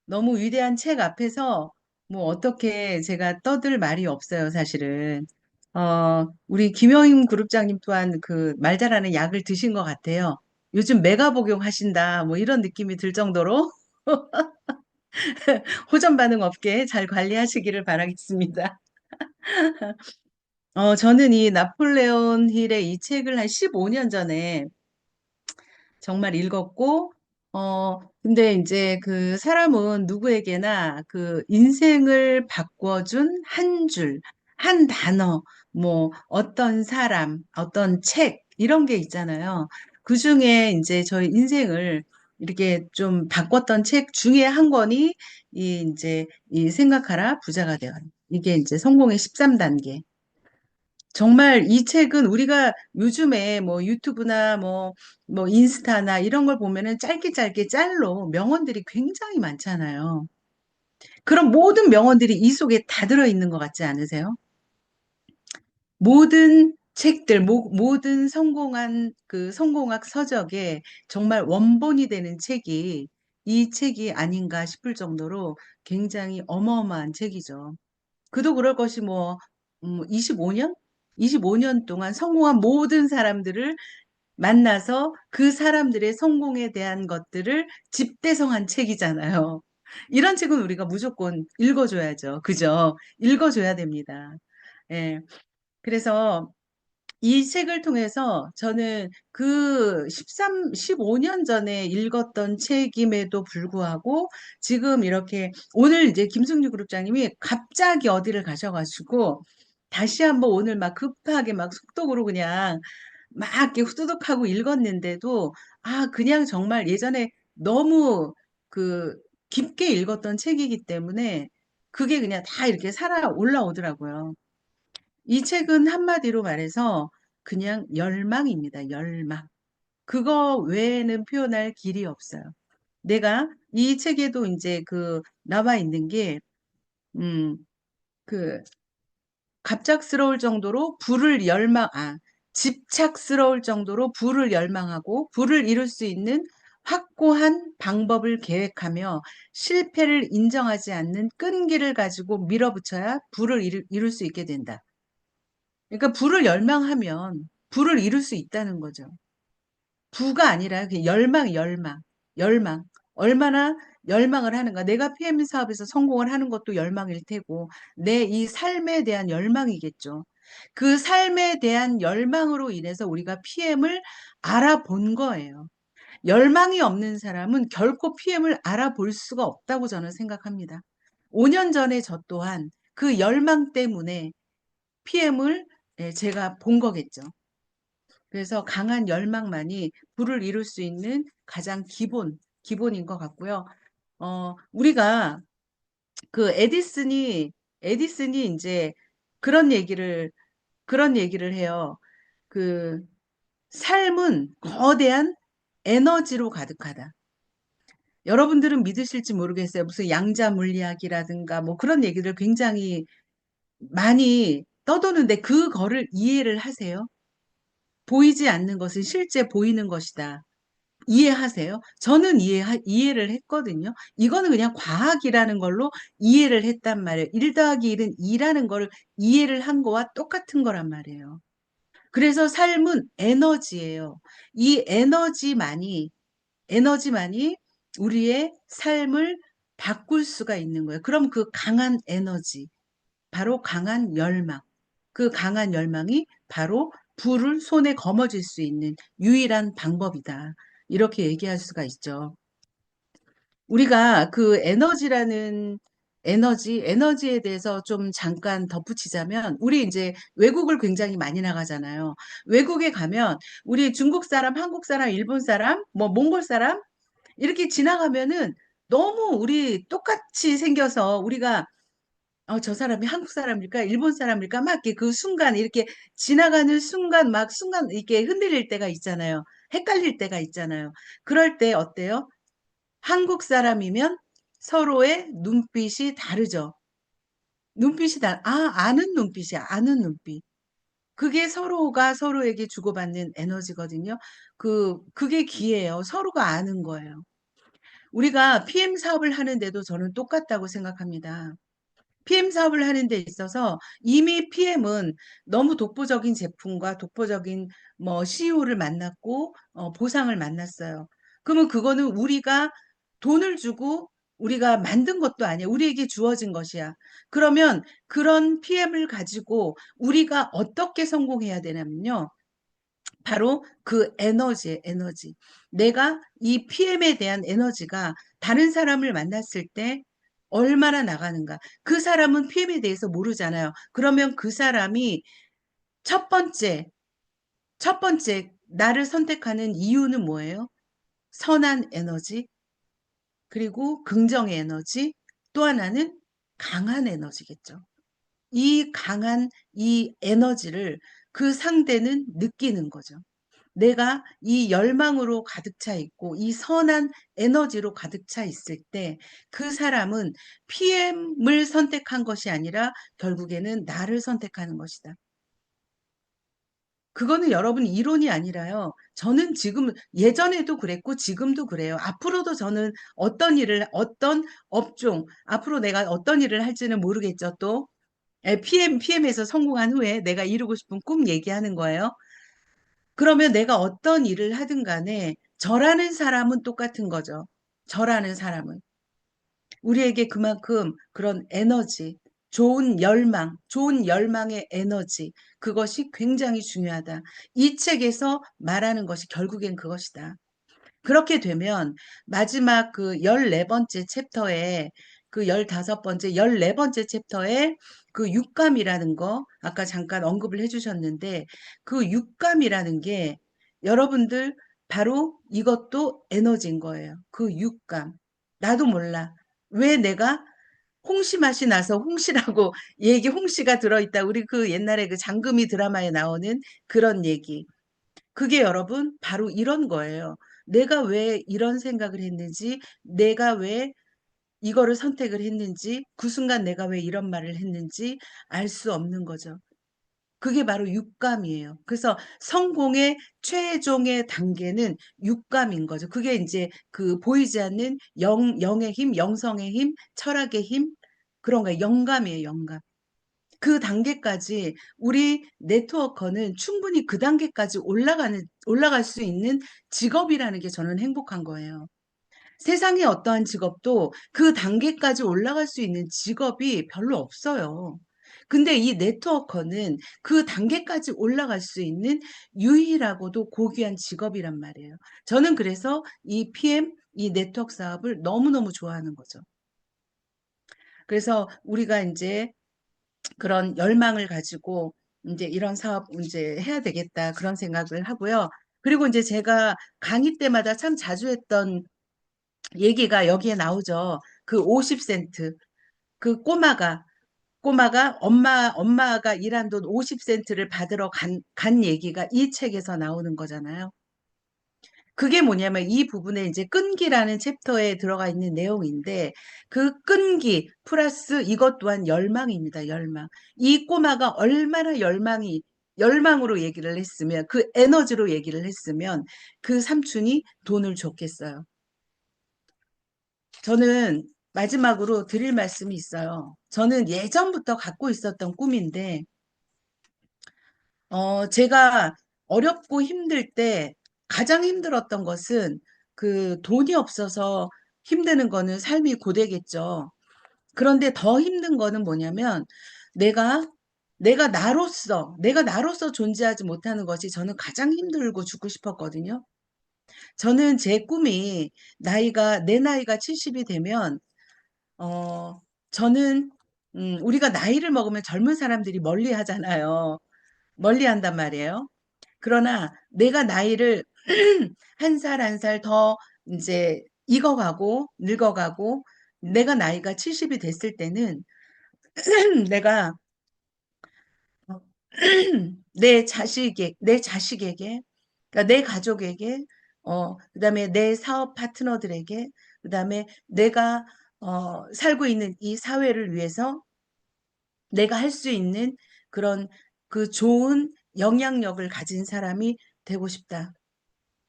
너무 위대한 책 앞에서 뭐 어떻게 제가 떠들 말이 없어요, 사실은. 우리 김영임 그룹장님 또한 그 말 잘하는 약을 드신 것 같아요. 요즘 메가 복용하신다, 뭐 이런 느낌이 들 정도로 호전 반응 없게 잘 관리하시기를 바라겠습니다. 저는 이 나폴레온 힐의 이 책을 한 15년 전에 정말 읽었고, 근데 이제 그 사람은 누구에게나 그 인생을 바꿔준 한 줄, 한 단어, 뭐 어떤 사람, 어떤 책, 이런 게 있잖아요. 그 중에 이제 저희 인생을 이렇게 좀 바꿨던 책 중에 한 권이 이 생각하라 부자가 되어라. 이게 이제 성공의 13단계. 정말 이 책은 우리가 요즘에 뭐 유튜브나 뭐 인스타나 이런 걸 보면은 짧게 짧게 짤로 명언들이 굉장히 많잖아요. 그럼 모든 명언들이 이 속에 다 들어있는 것 같지 않으세요? 모든 책들, 모든 성공한 그 성공학 서적에 정말 원본이 되는 책이 이 책이 아닌가 싶을 정도로 굉장히 어마어마한 책이죠. 그도 그럴 것이 25년? 25년 동안 성공한 모든 사람들을 만나서 그 사람들의 성공에 대한 것들을 집대성한 책이잖아요. 이런 책은 우리가 무조건 읽어줘야죠. 그죠? 읽어줘야 됩니다. 예. 그래서 이 책을 통해서 저는 그 15년 전에 읽었던 책임에도 불구하고 지금 이렇게 오늘 이제 김승주 그룹장님이 갑자기 어디를 가셔가지고 다시 한번 오늘 막 급하게 막 속독으로 그냥 막 이렇게 후두둑 하고 읽었는데도 그냥 정말 예전에 너무 그 깊게 읽었던 책이기 때문에 그게 그냥 다 이렇게 살아 올라오더라고요. 이 책은 한마디로 말해서 그냥 열망입니다. 열망. 그거 외에는 표현할 길이 없어요. 내가 이 책에도 이제 그 나와 있는 게, 음, 그 갑작스러울 정도로 집착스러울 정도로 부를 열망하고 부를 이룰 수 있는 확고한 방법을 계획하며 실패를 인정하지 않는 끈기를 가지고 밀어붙여야 부를 이룰 수 있게 된다. 그러니까 부를 열망하면 부를 이룰 수 있다는 거죠. 부가 아니라 그 열망. 얼마나 열망을 하는가. 내가 PM 사업에서 성공을 하는 것도 열망일 테고, 내 이 삶에 대한 열망이겠죠. 그 삶에 대한 열망으로 인해서 우리가 PM을 알아본 거예요. 열망이 없는 사람은 결코 PM을 알아볼 수가 없다고 저는 생각합니다. 5년 전에 저 또한 그 열망 때문에 PM을 제가 본 거겠죠. 그래서 강한 열망만이 부를 이룰 수 있는 가장 기본인 것 같고요. 우리가 그 에디슨이 이제 그런 얘기를, 그런 얘기를 해요. 그 삶은 거대한 에너지로 가득하다. 여러분들은 믿으실지 모르겠어요. 무슨 양자 물리학이라든가 뭐 그런 얘기를 굉장히 많이 떠도는데 그거를 이해를 하세요? 보이지 않는 것은 실제 보이는 것이다. 이해하세요? 저는 이해를 했거든요. 이거는 그냥 과학이라는 걸로 이해를 했단 말이에요. 1 더하기 1은 2라는 걸 이해를 한 거와 똑같은 거란 말이에요. 그래서 삶은 에너지예요. 이 에너지만이 우리의 삶을 바꿀 수가 있는 거예요. 그럼 그 강한 에너지, 바로 강한 열망. 그 강한 열망이 바로 불을 손에 거머쥘 수 있는 유일한 방법이다. 이렇게 얘기할 수가 있죠. 우리가 그 에너지에 대해서 좀 잠깐 덧붙이자면, 우리 이제 외국을 굉장히 많이 나가잖아요. 외국에 가면 우리 중국 사람, 한국 사람, 일본 사람, 뭐 몽골 사람 이렇게 지나가면은 너무 우리 똑같이 생겨서 우리가 저 사람이 한국 사람일까, 일본 사람일까, 막 이렇게 그 순간, 이렇게 지나가는 순간, 막 순간 이렇게 흔들릴 때가 있잖아요. 헷갈릴 때가 있잖아요. 그럴 때 어때요? 한국 사람이면 서로의 눈빛이 다르죠. 아는 눈빛이야, 아는 눈빛. 그게 서로가 서로에게 주고받는 에너지거든요. 그게 기회예요. 서로가 아는 거예요. 우리가 PM 사업을 하는데도 저는 똑같다고 생각합니다. PM 사업을 하는 데 있어서 이미 PM은 너무 독보적인 제품과 독보적인 뭐 CEO를 만났고 보상을 만났어요. 그러면 그거는 우리가 돈을 주고 우리가 만든 것도 아니야. 우리에게 주어진 것이야. 그러면 그런 PM을 가지고 우리가 어떻게 성공해야 되냐면요. 바로 그 에너지. 내가 이 PM에 대한 에너지가 다른 사람을 만났을 때 얼마나 나가는가. 그 사람은 PM에 대해서 모르잖아요. 그러면 그 사람이 첫 번째, 첫 번째, 나를 선택하는 이유는 뭐예요? 선한 에너지, 그리고 긍정의 에너지, 또 하나는 강한 에너지겠죠. 이 에너지를 그 상대는 느끼는 거죠. 내가 이 열망으로 가득 차 있고 이 선한 에너지로 가득 차 있을 때 그 사람은 PM을 선택한 것이 아니라 결국에는 나를 선택하는 것이다. 그거는 여러분 이론이 아니라요. 저는 지금 예전에도 그랬고 지금도 그래요. 앞으로도 저는 어떤 업종, 앞으로 내가 어떤 일을 할지는 모르겠죠. 또 PM에서 성공한 후에 내가 이루고 싶은 꿈 얘기하는 거예요. 그러면 내가 어떤 일을 하든 간에 저라는 사람은 똑같은 거죠. 저라는 사람은. 우리에게 그만큼 그런 에너지, 좋은 열망, 좋은 열망의 에너지, 그것이 굉장히 중요하다. 이 책에서 말하는 것이 결국엔 그것이다. 그렇게 되면 마지막 그 14번째 챕터에 그 15번째, 14번째 챕터에 그 육감이라는 거 아까 잠깐 언급을 해주셨는데 그 육감이라는 게 여러분들 바로 이것도 에너지인 거예요. 그 육감. 나도 몰라. 왜 내가 홍시 맛이 나서 홍시라고 얘기 홍시가 들어있다. 우리 그 옛날에 그 장금이 드라마에 나오는 그런 얘기. 그게 여러분 바로 이런 거예요. 내가 왜 이런 생각을 했는지, 내가 왜 이거를 선택을 했는지, 그 순간 내가 왜 이런 말을 했는지 알 수 없는 거죠. 그게 바로 육감이에요. 그래서 성공의 최종의 단계는 육감인 거죠. 그게 이제 그 보이지 않는 영의 힘, 영성의 힘, 철학의 힘, 그런 거예요. 영감이에요, 영감. 그 단계까지 우리 네트워커는 충분히 그 단계까지 올라갈 수 있는 직업이라는 게 저는 행복한 거예요. 세상에 어떠한 직업도 그 단계까지 올라갈 수 있는 직업이 별로 없어요. 근데 이 네트워커는 그 단계까지 올라갈 수 있는 유일하고도 고귀한 직업이란 말이에요. 저는 그래서 이 PM, 이 네트워크 사업을 너무너무 좋아하는 거죠. 그래서 우리가 이제 그런 열망을 가지고 이제 이런 사업 이제 해야 되겠다 그런 생각을 하고요. 그리고 이제 제가 강의 때마다 참 자주 했던 얘기가 여기에 나오죠. 그 50센트. 그 꼬마가 엄마가 일한 돈 50센트를 받으러 간 얘기가 이 책에서 나오는 거잖아요. 그게 뭐냐면 이 부분에 이제 끈기라는 챕터에 들어가 있는 내용인데 그 끈기 플러스 이것 또한 열망입니다. 열망. 이 꼬마가 얼마나 열망으로 얘기를 했으면 그 에너지로 얘기를 했으면 그 삼촌이 돈을 줬겠어요. 저는 마지막으로 드릴 말씀이 있어요. 저는 예전부터 갖고 있었던 꿈인데 제가 어렵고 힘들 때 가장 힘들었던 것은 그 돈이 없어서 힘드는 거는 삶이 고되겠죠. 그런데 더 힘든 거는 뭐냐면 내가 내가 나로서 존재하지 못하는 것이 저는 가장 힘들고 죽고 싶었거든요. 저는 제 꿈이 내 나이가 70이 되면 저는 우리가 나이를 먹으면 젊은 사람들이 멀리 하잖아요. 멀리 한단 말이에요. 그러나 내가 나이를 한 살 한 살 더 이제 익어가고 늙어가고 내가 나이가 70이 됐을 때는 내가 어, 내 자식에게, 그러니까 내 가족에게, 그다음에 내 사업 파트너들에게, 그다음에 내가 살고 있는 이 사회를 위해서 내가 할 수 있는 그런 그 좋은 영향력을 가진 사람이 되고 싶다.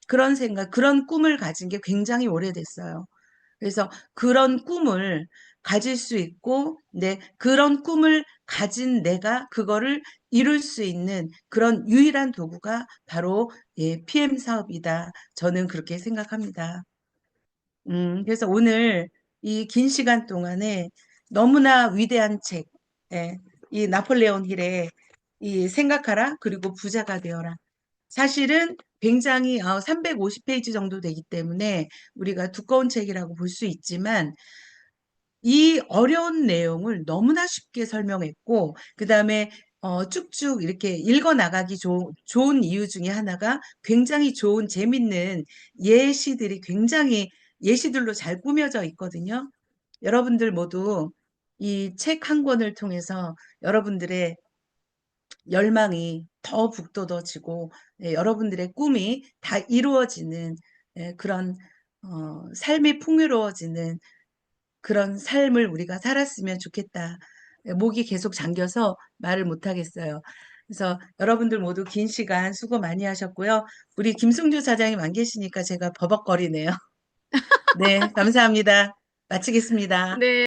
그런 생각, 그런 꿈을 가진 게 굉장히 오래됐어요. 그래서 그런 꿈을 가질 수 있고, 그런 꿈을 가진 내가 그거를 이룰 수 있는 그런 유일한 도구가 바로 PM 사업이다. 저는 그렇게 생각합니다. 그래서 오늘 이 긴 시간 동안에 너무나 위대한 책, 이 나폴레온 힐의 이 생각하라 그리고 부자가 되어라. 사실은 굉장히 350페이지 정도 되기 때문에 우리가 두꺼운 책이라고 볼 수 있지만 이 어려운 내용을 너무나 쉽게 설명했고 그다음에 쭉쭉 이렇게 읽어 나가기 좋은 이유 중에 하나가 굉장히 좋은 재밌는 예시들이 굉장히 예시들로 잘 꾸며져 있거든요. 여러분들 모두 이 책 한 권을 통해서 여러분들의 열망이 더 북돋아지고 여러분들의 꿈이 다 이루어지는 그런 삶이 풍요로워지는 그런 삶을 우리가 살았으면 좋겠다. 목이 계속 잠겨서 말을 못 하겠어요. 그래서 여러분들 모두 긴 시간 수고 많이 하셨고요. 우리 김승주 사장님 안 계시니까 제가 버벅거리네요. 네, 감사합니다. 마치겠습니다. 네.